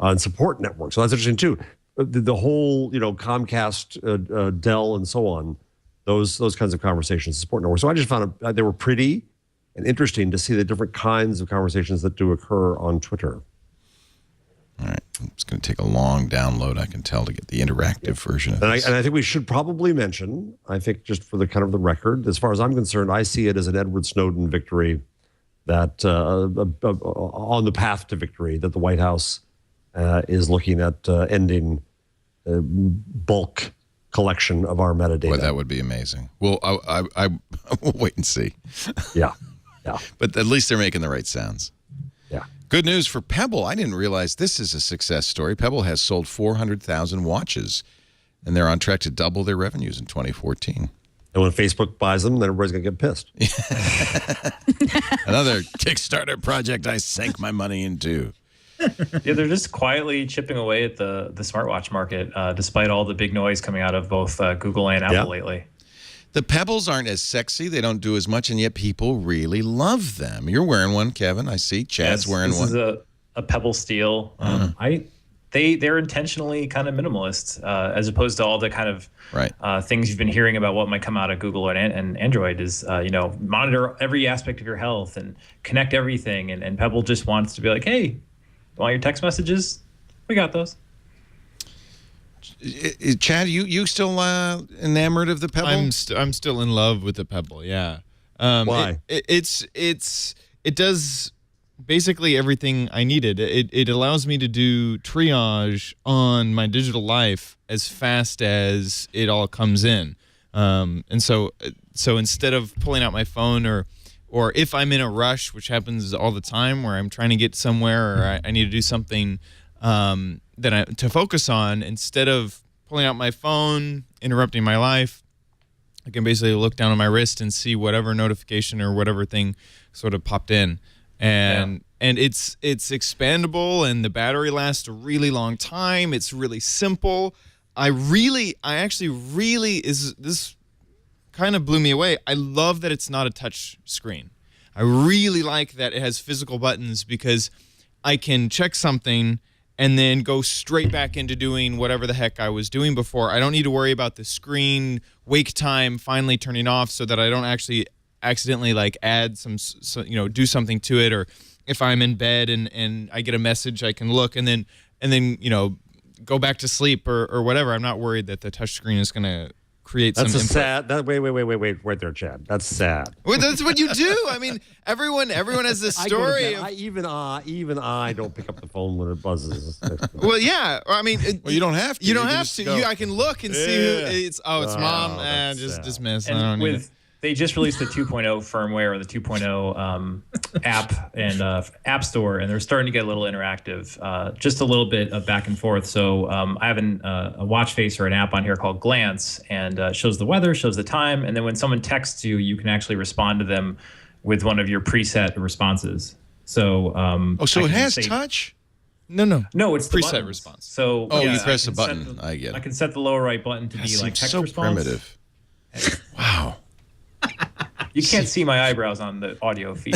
and support networks. So that's interesting too. The whole Comcast, Dell, and so on. Those kinds of conversations, support networks. So I just found they were pretty and interesting to see the different kinds of conversations that do occur on Twitter. All right. It's going to take a long download, I can tell, to get the interactive version of this. And I think we should probably mention, I think just for the kind of the record, as far as I'm concerned, I see it as an Edward Snowden victory that on the path to victory, that the White House is looking at ending bulk collection of our metadata. Boy, that would be amazing. Well, I will wait and see. Yeah. But at least they're making the right sounds. Yeah. Good news for Pebble. I didn't realize this is a success story. Pebble has sold 400,000 watches, and they're on track to double their revenues in 2014. And when Facebook buys them, then everybody's going to get pissed. Another Kickstarter project I sank my money into. Yeah, they're just quietly chipping away at the smartwatch market, despite all the big noise coming out of both Google and Apple lately. The Pebbles aren't as sexy. They don't do as much, and yet people really love them. You're wearing one, Kevin. I see. Chad's wearing one. This is a Pebble Steel. They're intentionally kind of minimalist, as opposed to all the kind of things you've been hearing about what might come out of Google and Android is, monitor every aspect of your health and connect everything. And Pebble just wants to be like, hey, want your text messages? We got those. Chad, you still enamored of the Pebble? I'm still in love with the Pebble. Yeah. Why? It does basically everything I needed. It allows me to do triage on my digital life as fast as it all comes in. And so instead of pulling out my phone or if I'm in a rush, which happens all the time, where I'm trying to get somewhere or I need to do something to focus on, instead of pulling out my phone, interrupting my life, I can basically look down on my wrist and see whatever notification or whatever thing sort of popped in. And it's expandable, and the battery lasts a really long time. It's really simple. This kind of blew me away. I love that it's not a touch screen. I really like that it has physical buttons, because I can check something and then go straight back into doing whatever the heck I was doing before. I don't need to worry about the screen wake time finally turning off, so that I don't actually accidentally add do something to it, or if I'm in bed and I get a message, I can look and then go back to sleep or whatever. I'm not worried that the touch screen is going to create some input. Wait there, Chad. That's sad. Well, that's what you do. I mean, everyone has this story. Even I don't pick up the phone when it buzzes. Well, yeah. I mean, you don't have to. You don't have to. I can look and see who it's. Oh, it's mom. Just dismiss. I don't need it. They just released the 2.0 firmware, the 2.0 app and app store, and they're starting to get a little interactive, just a little bit of back and forth. So I have a watch face or an app on here called Glance, and shows the weather, shows the time, and then when someone texts you, you can actually respond to them with one of your preset responses. So so it has touch? No, it's preset the response. So you press a button. I get it. I can set the lower right button to be like text so response. Primitive. Wow. You can't see my eyebrows on the audio feed.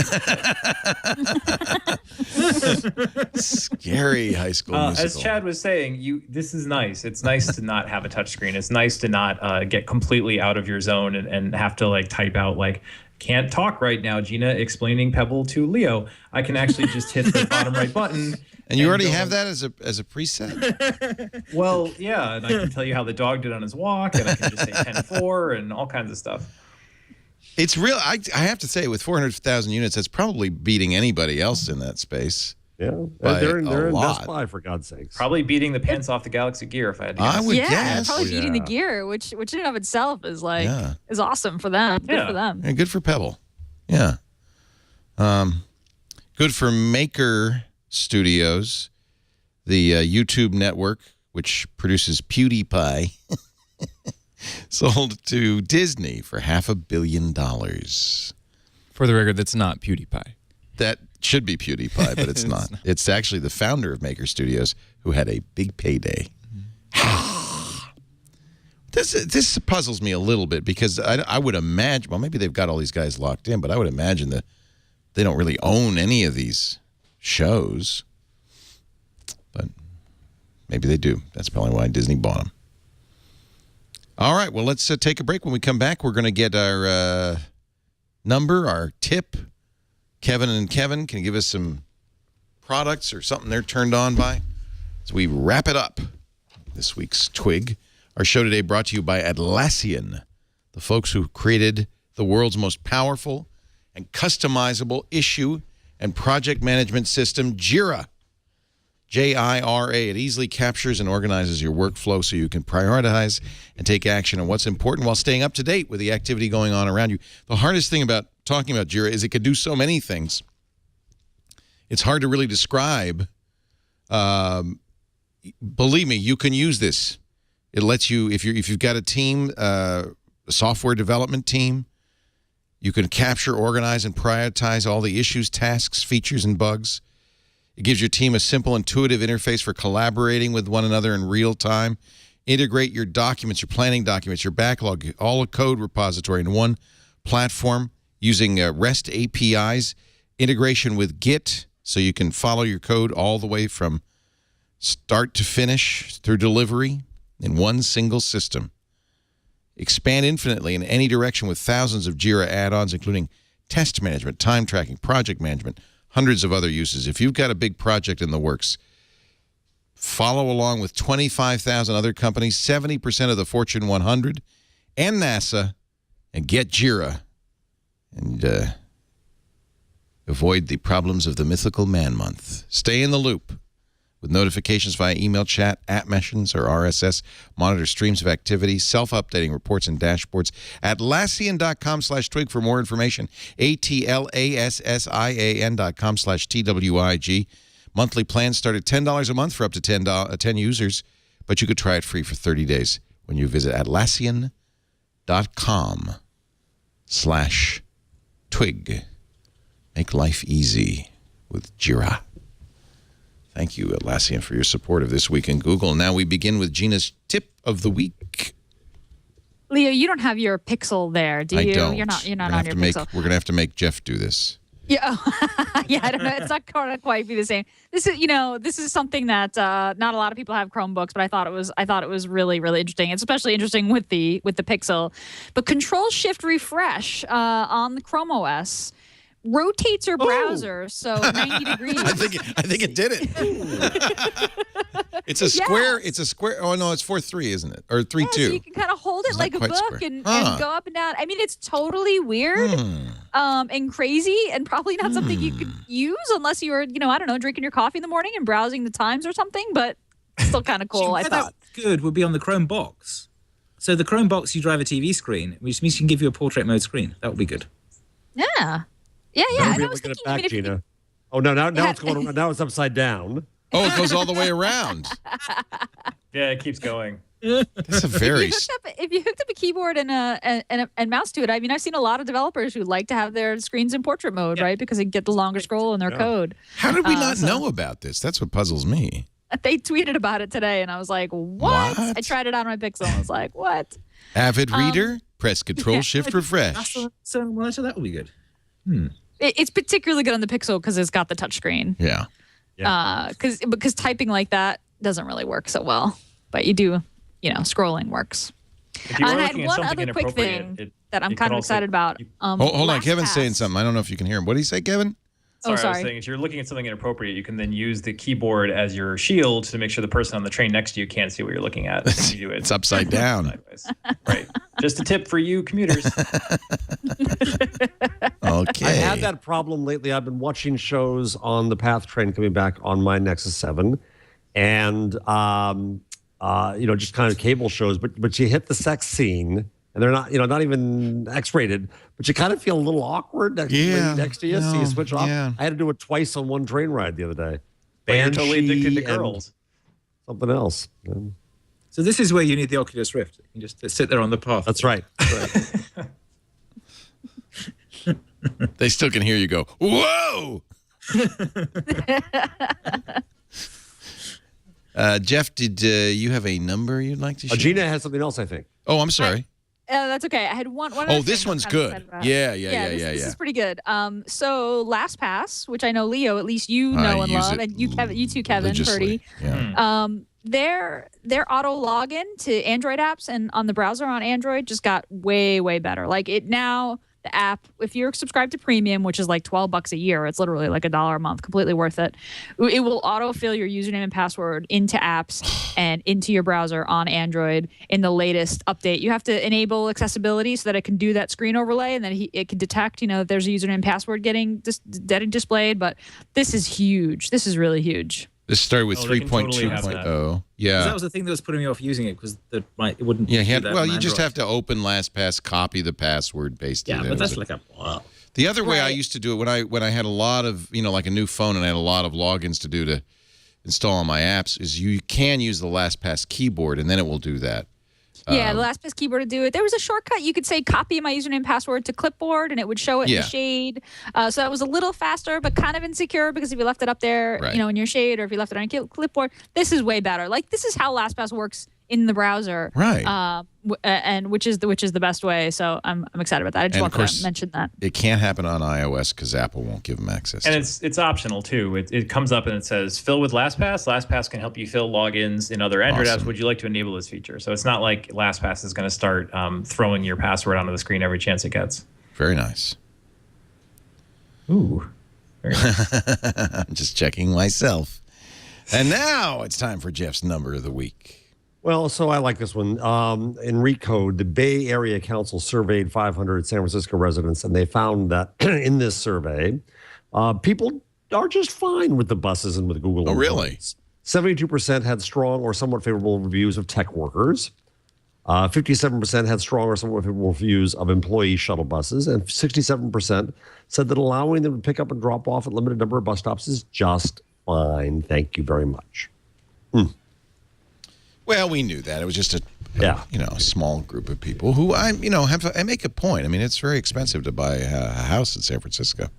Scary High School Musical. As Chad was saying, this is nice. It's nice to not have a touchscreen. It's nice to not get completely out of your zone and have to like type out like, can't talk right now, Gina, explaining Pebble to Leo. I can actually just hit the bottom right button. And you already have that as a preset? Well, yeah, and I can tell you how the dog did on his walk, and I can just say 10-4 and all kinds of stuff. It's real. I have to say, with 400,000 units, that's probably beating anybody else in that space. Yeah, by they're in lot. Best Buy, for God's sakes. Probably beating the pants off the Galaxy Gear if I had to guess. I would Yeah, guess. probably beating the Gear, which in and of itself is like Yeah. is awesome for them. Good for them. Yeah, good for Pebble. Yeah. Good for Maker Studios, the YouTube network, which produces PewDiePie, sold to Disney for $500 million. For the record, that's not PewDiePie. That should be PewDiePie, but it's not. It's actually the founder of Maker Studios who had a big payday. This puzzles me a little bit because I would imagine, well, maybe they've got all these guys locked in, but I would imagine that they don't really own any of these shows. But maybe they do. That's probably why Disney bought them. All right, well, let's take a break. When we come back, we're going to get our number, our tip. Kevin and Kevin can give us some products or something they're turned on by as we wrap it up. This week's Twig. Our show today brought to you by Atlassian, the folks who created the world's most powerful and customizable issue and project management system, Jira. J-I-R-A. It easily captures and organizes your workflow so you can prioritize and take action on what's important while staying up to date with the activity going on around you. The hardest thing about talking about Jira is it can do so many things. It's hard to really describe. Believe me, you can use this. It lets you, if you've got a team, a software development team, you can capture, organize, and prioritize all the issues, tasks, features, and bugs. It gives your team a simple, intuitive interface for collaborating with one another in real time. Integrate your documents, your planning documents, your backlog, all a code repository in one platform using REST APIs, integration with Git, so you can follow your code all the way from start to finish through delivery in one single system. Expand infinitely in any direction with thousands of Jira add-ons, including test management, time tracking, project management, hundreds of other uses. If you've got a big project in the works, follow along with 25,000 other companies, 70% of the Fortune 100, and NASA, and get Jira. And avoid the problems of the mythical man month. Stay in the loop with notifications via email, chat, app mentions, or RSS. Monitor streams of activity, self-updating reports and dashboards. Atlassian.com/twig for more information. Atlassian.com/TWIG. Monthly plans start at $10 a month for up to 10 users, but you could try it free for 30 days when you visit Atlassian.com/twig. Make life easy with Jira. Thank you, Atlassian, for your support of This Week in Google. Now we begin with Gina's tip of the week. Leo, you don't have your Pixel there, do you? I don't. You're not on your Pixel. We're going to have to make Jeff do this. Yeah, yeah. I don't know. It's not going to quite be the same. This is something that not a lot of people have Chromebooks, but I thought it was really, really interesting. It's especially interesting with the Pixel. But Control-Shift-Refresh on the Chrome OS rotates your browser so 90 degrees. I think it did it. It's a square. It's a square. Oh no, it's 4:3, isn't it? Or 3:2. So you can kind of hold it like a book and go up and down. I mean, it's totally weird and crazy, and probably not something you could use unless you were, I don't know, drinking your coffee in the morning and browsing the Times or something. But still kind of cool. I thought. Good would be on the Chrome box. So the Chrome box, you drive a TV screen, which means you can give you a portrait mode screen. That would be good. Yeah. Yeah. I was thinking, back, Gina. Oh no! Now it's going. Now it's upside down. Oh, it goes all the way around. Yeah, it keeps going. That's a very. If you hooked up a keyboard and mouse to it, I mean, I've seen a lot of developers who like to have their screens in portrait mode, right? Because they get the longer scroll in their code. How did we not know about this? That's what puzzles me. They tweeted about it today, and I was like, "What?" I tried it on my Pixel, and I was like, "What?" Avid reader, press Control-Shift-Refresh. So that will be good. It's particularly good on the Pixel because it's got the touchscreen. Yeah. Because typing like that doesn't really work so well. But you do, scrolling works. If you were I looking had at one something other quick inappropriate, thing that I'm kind of excited about. Hold on, Kevin's saying something. I don't know if you can hear him. What did he say, Kevin? Sorry, I was saying, if you're looking at something inappropriate, you can then use the keyboard as your shield to make sure the person on the train next to you can't see what you're looking at. You do it. It's upside down. Sideways. Right. Just a tip for you commuters. Okay. I had that problem lately. I've been watching shows on the PATH train coming back on my Nexus 7, and just kind of cable shows. But you hit the sex scene. And they're not, not even X-rated, but you kind of feel a little awkward next to you, so you switch off. Yeah. I had to do it twice on one train ride the other day. They're totally addicted to girls. Something else. So this is where you need the Oculus Rift. You can just sit there on the path. That's right. They still can hear you go, whoa! Jeff, did you have a number you'd like to share? Gina has something else, I think. Oh, I'm sorry. That's okay. I had one. Oh, this one's good. Yeah. This is pretty good. So LastPass, which I know Leo, at least you know and love, and you too, Kevin Purdy. Yeah. Their auto login to Android apps and on the browser on Android just got way, way better. Like it now, the app, if you're subscribed to Premium, which is like $12 a year, it's literally like $1 a month, completely worth it. It will autofill your username and password into apps and into your browser on Android in the latest update. You have to enable accessibility so that it can do that screen overlay, and then it can detect, that there's a username and password getting displayed. But this is huge. This is really huge. This started with 3.2.0. Yeah. That was the thing that was putting me off using it, because it wouldn't. Yeah, do that on you just Android. have to open LastPass, copy the password, paste it. Yeah, but that's like a. Wow. The other way I used to do it when I had a lot of, like a new phone and I had a lot of logins to do to install on my apps, is you can use the LastPass keyboard and then it will do that. Yeah, the LastPass keyboard to do it. There was a shortcut. You could say copy my username and password to clipboard, and it would show it in the shade. So that was a little faster, but kind of insecure, because if you left it up there, in your shade, or if you left it on your clipboard, this is way better. Like, this is how LastPass works in the browser, right? And which is the best way. So I'm excited about that. I just wanted to mention that it can't happen on iOS because Apple won't give them access. And it's optional too. It comes up and it says fill with LastPass. LastPass can help you fill logins in other Android apps. Would you like to enable this feature? So it's not like LastPass is going to start throwing your password onto the screen every chance it gets. Very nice. Ooh. Very nice. I'm just checking myself. And now it's time for Jeff's number of the week. Well, so I like this one. In Recode, the Bay Area Council surveyed 500 San Francisco residents, and they found that in this survey, people are just fine with the buses and with Google. Oh, really? 72% had strong or somewhat favorable reviews of tech workers. 57% had strong or somewhat favorable reviews of employee shuttle buses, and 67% said that allowing them to pick up and drop off at limited number of bus stops is just fine. Thank you very much. Well, we knew that. It was just a small group of people who I make a point. I mean, it's very expensive to buy a house in San Francisco,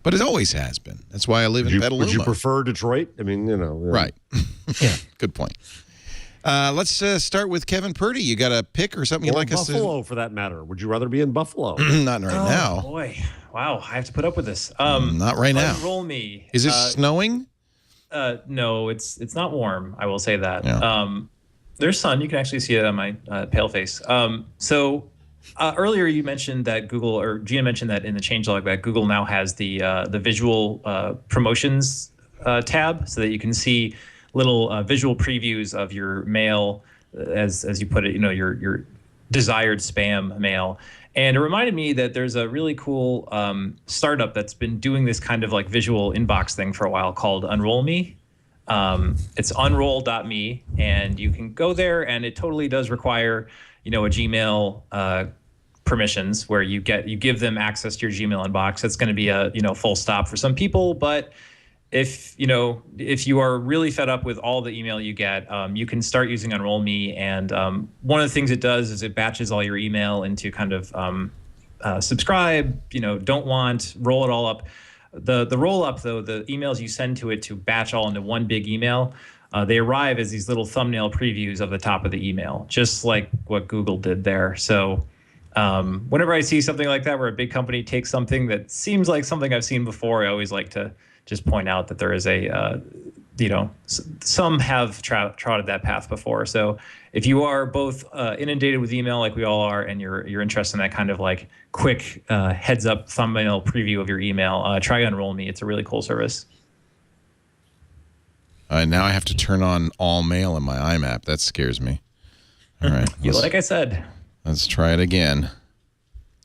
but it always has been. That's why I live in Petaluma. Would you prefer Detroit? I mean, Right. Yeah, good point. Let's start with Kevin Purdy. You got a pick or something you'd like us to? Buffalo, for that matter. Would you rather be in Buffalo? Not right now. Boy, wow! I have to put up with this. Not right now. Unroll me. Is it snowing? No, it's not warm. I will say that. Yeah. There's sun. You can actually see it on my pale face. Earlier you mentioned that Google, or Gina mentioned that in the changelog, that Google now has the visual promotions tab, so that you can see little visual previews of your mail, as you put it, your desired spam mail. And it reminded me that there's a really cool startup that's been doing this kind of like visual inbox thing for a while called Unroll Me. It's unroll.me, and you can go there, and it totally does require, a Gmail permissions where you give them access to your Gmail inbox. It's going to be a full stop for some people, but if you are really fed up with all the email you get, you can start using Unroll Me. And one of the things it does is it batches all your email into kind of subscribe, don't want, roll it all up. The roll up, though, the emails you send to it to batch all into one big email, they arrive as these little thumbnail previews of the top of the email, just like what Google did there. So whenever I see something like that, where a big company takes something that seems like something I've seen before, I always like to just point out that there is some have trotted that path before. So if you are both inundated with email like we all are, and you're interested in that kind of like quick heads up thumbnail preview of your email, try Unroll Me. It's a really cool service. Now I have to turn on all mail in my IMAP. That scares me. All right. Like I said. Let's try it again.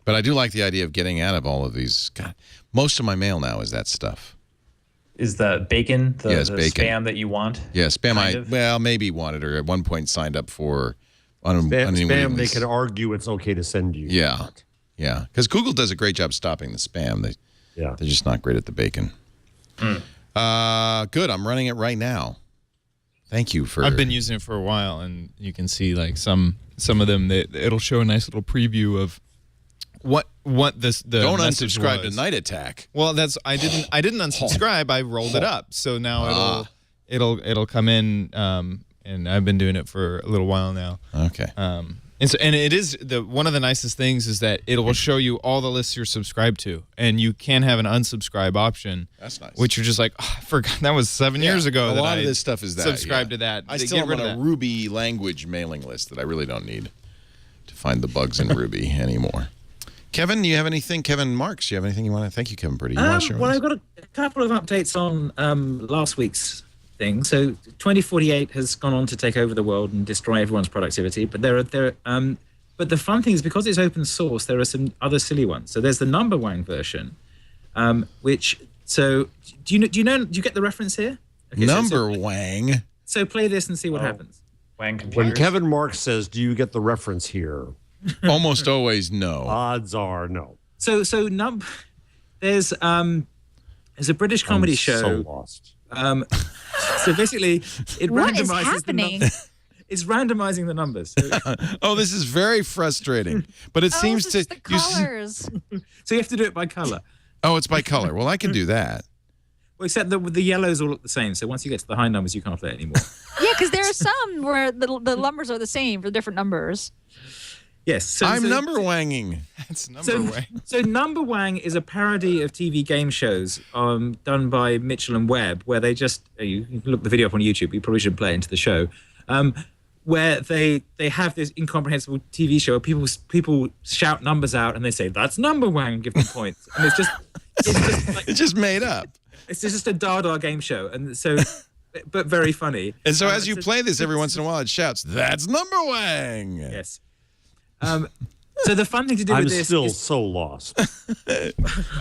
But I do like the idea of getting out of all of these. God, most of my mail now is that stuff. Is the bacon the bacon. spam that you want? Yeah, spam well, maybe wanted or at one point signed up for. Spam, they can argue it's okay to send you. Yeah. Yeah. Because Google does a great job stopping the spam. They're just not great at the bacon. Good. I'm running it right now. Thank you for. I've been using it for a while, and you can see like some of them. It'll show a nice little preview of what the don't message unsubscribe was. to Night Attack. Well, I didn't unsubscribe. I rolled it up, so now it'll come in. And I've been doing it for a little while now. Okay. And it is one of the nicest things is that it will show you all the lists you're subscribed to, and you can have an unsubscribe option. That's nice. Which you're just like, oh, I forgot that was 7 years ago. A that lot I of this stuff is that. Subscribe to that. I still am on a Ruby language mailing list that I really don't need to find the bugs in Ruby anymore. Kevin, do you have anything? Kevin Marks, do you have anything you want to? Thank you, Kevin Purdy. Well, I've got a couple of updates on last week's thing. So 2048 has gone on to take over the world and destroy everyone's productivity. But but the fun thing is, because it's open source, there are some other silly ones. So there's the Numberwang version, which. So do you get the reference here? Okay, Numberwang. So play this and see what happens. Wang computers. When Kevin Marks says, "Do you get the reference here?" Almost always no. Odds are no. So there's a British comedy show. So lost. So basically, it What randomizes is happening? It's randomizing the numbers. So, Oh, this is very frustrating. But it seems to. It's the colors. so you have to do it by color. Oh, it's by color. Well, I can do that. Well, except the yellows all look the same. So once you get to the high numbers, you can't play it anymore. Yeah, because there are some where the numbers are the same for different numbers. Yes. So, I'm numberwanging. It's Numberwang. So Numberwang is a parody of TV game shows done by Mitchell and Webb, where they just you can look the video up on YouTube. You probably should play it into the show. Where they have this incomprehensible TV show where people shout numbers out and they say that's Numberwang and give them points, and it's just like, It's just made up. it's just a Dada game show, and so but very funny. And so as you play this every once in a while, it shouts, "That's Numberwang." Yes. So the fun thing to do I'm with this still is so lost.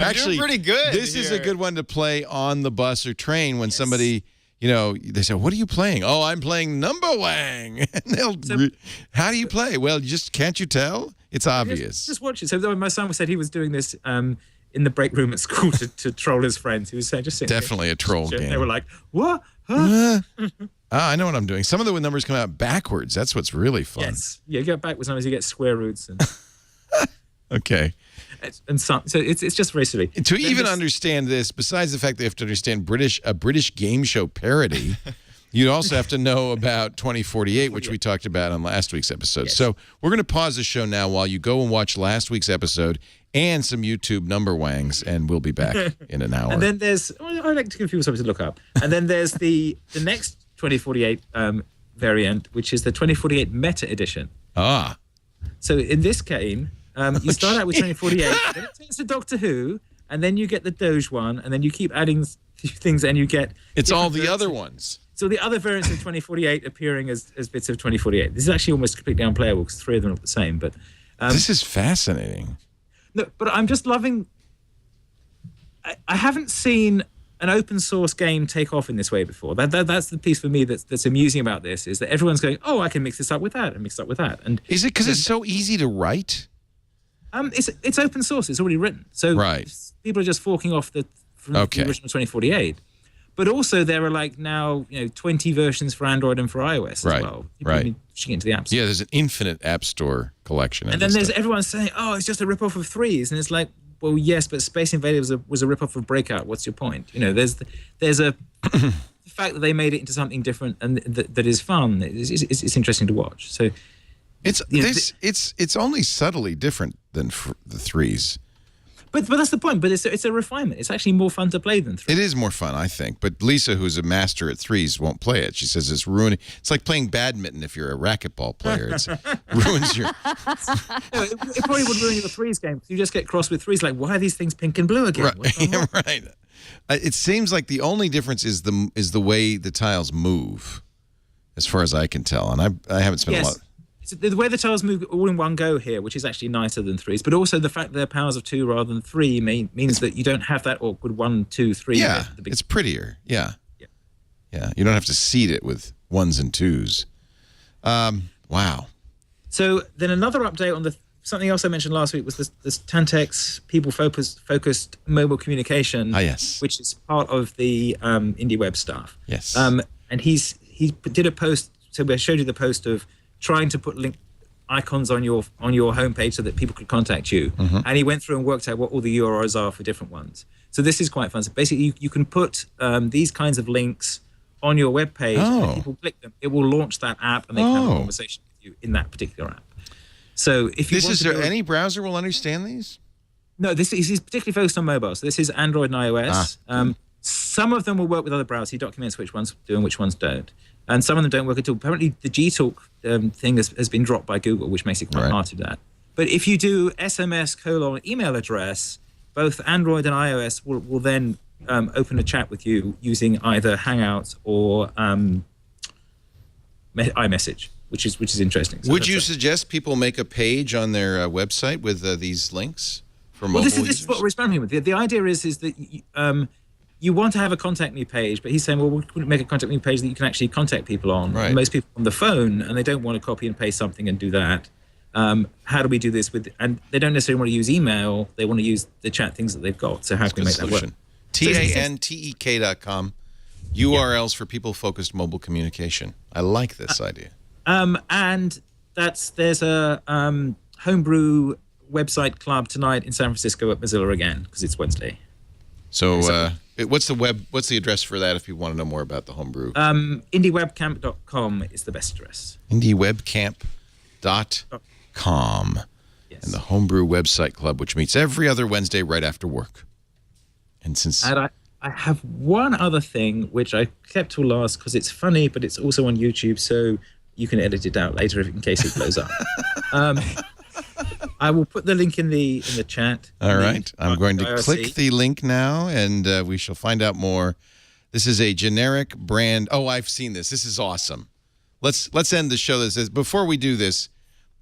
Actually, pretty good This is a here. good one to play on the bus or train when somebody, they say, "What are you playing?" "Oh, I'm playing Numberwang." And how do you play? Well, can't you tell? It's obvious. Just watch it. So my son said he was doing this in the break room at school to troll his friends. He was saying, just sitting Definitely a troll there. game. They were like, "What? Huh?" I know what I'm doing. Some of the numbers come out backwards. That's what's really fun. Yes. Yeah, you get backwards numbers, you get square roots and Okay. some. So it's just very silly. To even understand this, besides the fact they have to understand a British game show parody, you also have to know about 2048, which we talked about on last week's episode. Yes. So we're going to pause the show now while you go and watch last week's episode and some YouTube Numberwangs, and we'll be back in an hour. And then there's I like to give people something to look up. And then there's the next 2048 variant, which is the 2048 Meta Edition. Ah. So in this game, you start out with 2048, then it turns to Doctor Who, and then you get the Doge one, and then you keep adding things, and you get. It's all the variants. other ones. So the other variants of 2048 appearing as bits of 2048. This is actually almost completely unplayable because 3 of them are the same. But This is fascinating. no, but I'm just loving. I haven't seen an open source game take off in this way before. That's the piece for me that's amusing about this, is that everyone's going, oh, I can mix this up with that and mix it up with that. And Is it because it's so easy to write? it's open source. It's already written. So Right. people are just forking off from the original 2048. But also there are like now 20 versions for Android and for iOS Right, as well. People right. have been pushing it into the App Store. Yeah, there's an infinite App Store collection. And then there's everyone saying, oh, it's just a rip-off of 3s. And it's like, well, yes, but Space Invaders was a rip-off of Breakout. What's your point? There's a the fact that they made it into something different and that is fun. It's interesting to watch. So it's only subtly different than the 3s. But that's the point. But it's a refinement. It's actually more fun to play than 3. It is more fun, I think. But Lisa, who's a master at 3s, won't play it. She says it's ruining. It's like playing badminton if you're a racquetball player. It ruins your. No, it probably would ruin your 3s game. You just get cross with 3s. Like, why are these things pink and blue again? Right. Right. It seems like the only difference is the way the tiles move, as far as I can tell. And I haven't spent a lot. So the way the tiles move all in one go here, which is actually nicer than 3s, but also the fact that they're powers of 2 rather than 3 means that you don't have that awkward 1, 2, 3. Yeah, it's prettier. Yeah. You don't have to seed it with 1s and 2s. Wow. So then another update on something else I mentioned last week was this Tantex people-focused mobile communication, yes. which is part of the IndieWeb stuff. Yes. And he did a post. So I showed you the post of trying to put link icons on your homepage so that people could contact you. Mm-hmm. And he went through and worked out what all the URLs are for different ones. So this is quite fun. So basically, you can put these kinds of links on your web page, and if people click them, it will launch that app, and they can have a conversation with you in that particular app. So if you any browser will understand these? No, this is particularly focused on mobile. So this is Android and iOS. Some of them will work with other browsers. He documents which ones do and which ones don't. And some of them don't work at all. Apparently, the Gtalk thing has been dropped by Google, which makes it quite hard to do that. But if you do SMS:/email address, both Android and iOS will then open a chat with you using either Hangouts or iMessage, which is interesting. So would you suggest people make a page on their website with these links for mobile users? This is what we're experimenting with. The idea is that you want to have a contact me page, but he's saying, well, we couldn't make a contact me page that you can actually contact people on. Right. Most people on the phone, and they don't want to copy and paste something and do that. How do we do this and they don't necessarily want to use email. They want to use the chat things that they've got. So how can we make that work? TANTEK.com, URLs for people-focused mobile communication. I like this idea. And there's a homebrew website club tonight in San Francisco at Mozilla again, because it's Wednesday. So what's the address for that if you want to know more about the homebrew? IndieWebCamp.com is the best address. IndieWebCamp.com. Yes. And the homebrew website club, which meets every other Wednesday right after work. And I have one other thing which I kept till last because it's funny, but it's also on YouTube, so you can edit it out later in case it blows up. I will put the link in the chat. All right. I'm going to click the link now, and we shall find out more. This is a generic brand. Oh, I've seen this. This is awesome. Let's end the show. Before we do this,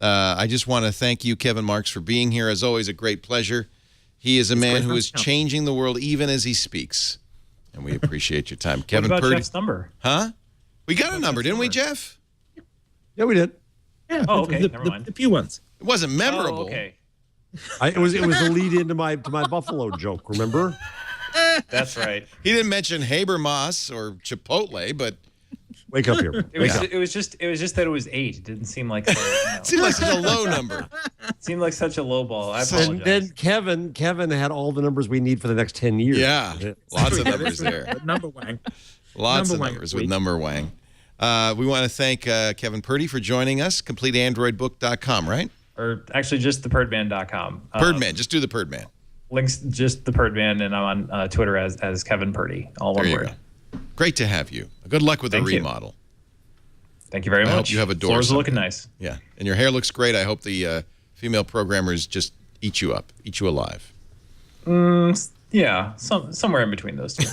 I just want to thank you, Kevin Marks, for being here. As always, a great pleasure. He is a man who is changing the world even as he speaks, and we appreciate your time. Kevin What about Purdy. Jeff's number? Huh? We got a number, didn't we, Jeff? Yeah, we did. Yeah. Oh, okay. Never mind. The few ones. It wasn't memorable. Oh, okay. It was the lead into my Buffalo joke. Remember? That's right. He didn't mention Habermas or Chipotle, but Wake up here. It was just that it was 8. It didn't seem like it seemed like such a low number. It seemed like such a low ball. I apologize. And then Kevin had all the numbers we need for the next 10 years. Yeah, lots of numbers there. Numberwang. Lots of numbers with Numberwang. We want to thank Kevin Purdy for joining us. CompleteAndroidBook.com, right? Or actually just theperdman.com. Perdman, just do the Perdman. Links just the Perdman, and I'm on Twitter as Kevin Purdy, all one word. Great to have you. Good luck with the remodel. Thank you very much. I hope you have a door. Floors are looking nice. Yeah, and your hair looks great. I hope the female programmers just eat you up, eat you alive. Yeah, somewhere in between those two.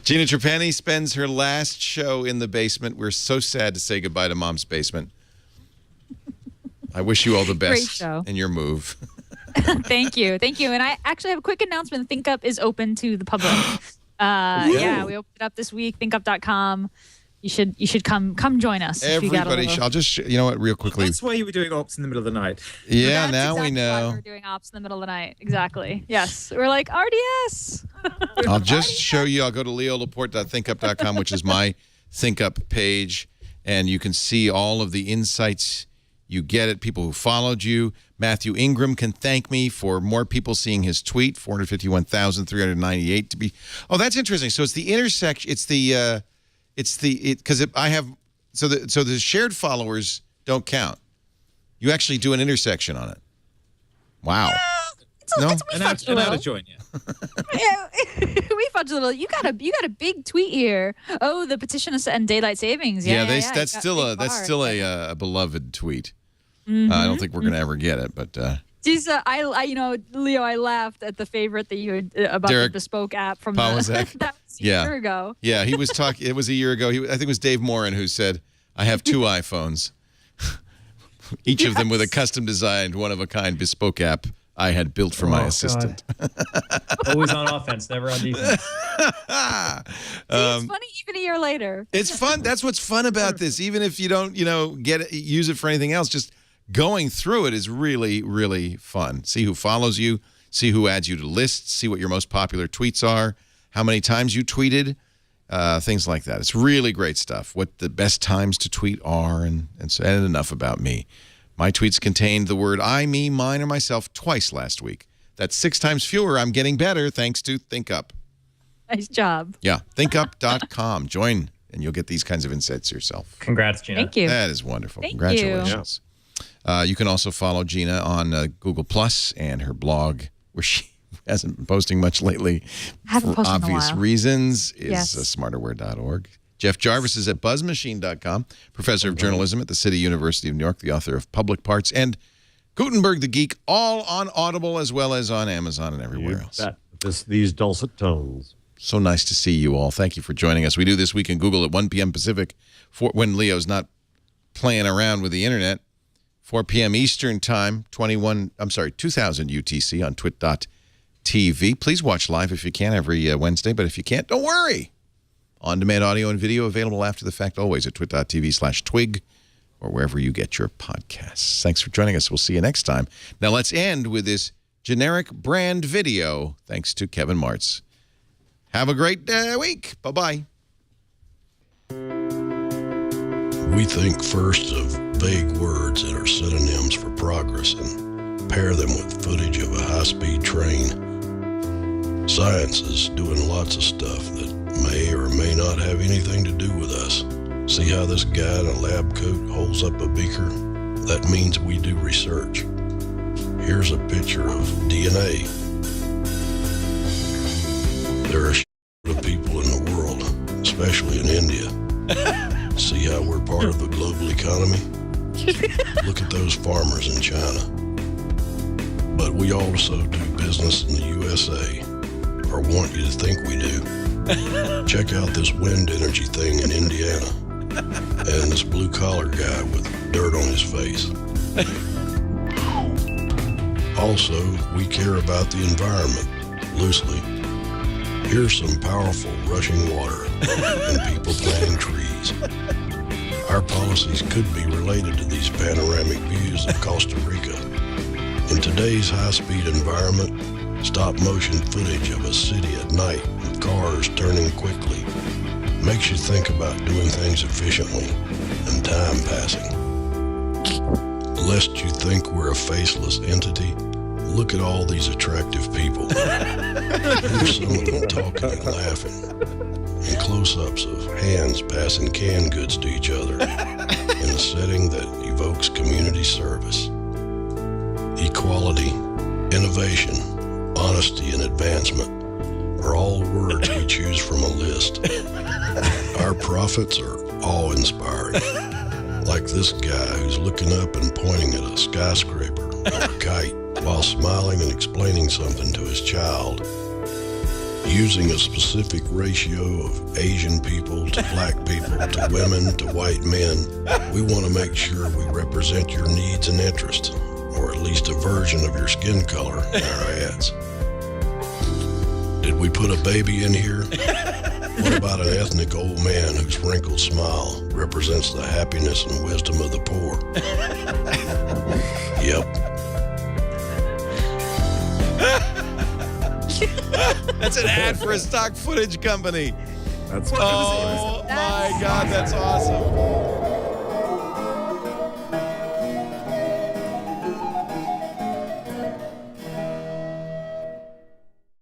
Gina Trapani spends her last show in the basement. We're so sad to say goodbye to Mom's basement. I wish you all the best in your move. Thank you. And I actually have a quick announcement. ThinkUp is open to the public. Yeah, we opened it up this week. ThinkUp.com. You should come join us. Everybody, I'll just you know what, real quickly. That's why you were doing ops in the middle of the night. Yeah, That's now exactly we know. Why we're doing ops in the middle of the night. Exactly. Yes, we're like RDS. I'll just show you. I'll go to leolaporte.thinkup.com, which is my ThinkUp page, and you can see all of the insights you get it. People who followed you. Matthew Ingram can thank me for more people seeing his tweet. 451,398 to be. Oh, that's interesting. So it's the intersection. Because I have so the shared followers don't count. You actually do an intersection on it. Wow. We And fudged a out little. of joint, yeah. Yeah, we fudged a little. You got a big tweet here. Oh, the petition and daylight savings. That's still a beloved tweet. I don't think we're going to ever get it, but Geez, Leo, I laughed at the favorite that you had about Derek the bespoke app from Pawazek. that was a year ago. Yeah, he was talking. It was a year ago. I think it was Dave Morin who said, "I have 2 iPhones, each of them with a custom designed, one-of-a-kind bespoke app I had built for my assistant." Always on offense, never on defense. It's funny even a year later. It's fun. That's what's fun about this. Even if you don't, use it for anything else, just going through it is really, really fun. See who follows you, see who adds you to lists, see what your most popular tweets are, how many times you tweeted, things like that. It's really great stuff. What the best times to tweet are, and enough about me. My tweets contained the word I, me, mine, or myself twice last week. That's 6 times fewer. I'm getting better thanks to ThinkUp. Nice job. Yeah, thinkup.com. Join, and you'll get these kinds of insights yourself. Congrats, Gina. Thank you. That is wonderful. Thank Congratulations. You can also follow Gina on Google Plus and her blog, where she hasn't been posting much lately I haven't for posted in a obvious while. reasons, is Yes. smarterware.org. Jeff Jarvis is at buzzmachine.com, professor of journalism at the City University of New York, the author of Public Parts and Gutenberg the Geek, all on Audible as well as on Amazon and everywhere else. These dulcet tones. So nice to see you all. Thank you for joining us. We do This Week in Google at 1 p.m. Pacific, when Leo's not playing around with the internet. 4 p.m. Eastern Time, 2000 UTC on twit.tv. Please watch live if you can every Wednesday, but if you can't, don't worry. On-demand audio and video available after the fact always at twit.tv/twig or wherever you get your podcasts. Thanks for joining us. We'll see you next time. Now let's end with this generic brand video thanks to Kevin Martz. Have a great week. Bye-bye. We think first of vague words that are synonyms for progress and pair them with footage of a high-speed train. Science is doing lots of stuff that may or may not have anything to do with us. See how this guy in a lab coat holds up a beaker? That means we do research. Here's a picture of DNA. There are of people in the world, especially in India. See how we're part of the global economy? Look at those farmers in China. But we also do business in the USA, or want you to think we do. Check out this wind energy thing in Indiana, and this blue-collar guy with dirt on his face. Also, we care about the environment, loosely. Here's some powerful rushing water and people planting trees. Our policies could be related to these panoramic views of Costa Rica. In today's high-speed environment, stop-motion footage of a city at night with cars turning quickly makes you think about doing things efficiently and time passing. Lest you think we're a faceless entity, look at all these attractive people. Here's some of them talking and laughing, and close-ups of hands passing canned goods to each other in a setting that evokes community service. Equality, innovation, honesty, and advancement are all words we choose from a list. Our prophets are awe-inspiring, like this guy who's looking up and pointing at a skyscraper or a kite while smiling and explaining something to his child. Using a specific ratio of Asian people to black people to women to white men, we want to make sure we represent your needs and interests, or at least a version of your skin color in our ads. Did we put a baby in here? What about an ethnic old man whose wrinkled smile represents the happiness and wisdom of the poor? Yep. That's an ad for a stock footage company. That's Oh, my God, that's awesome.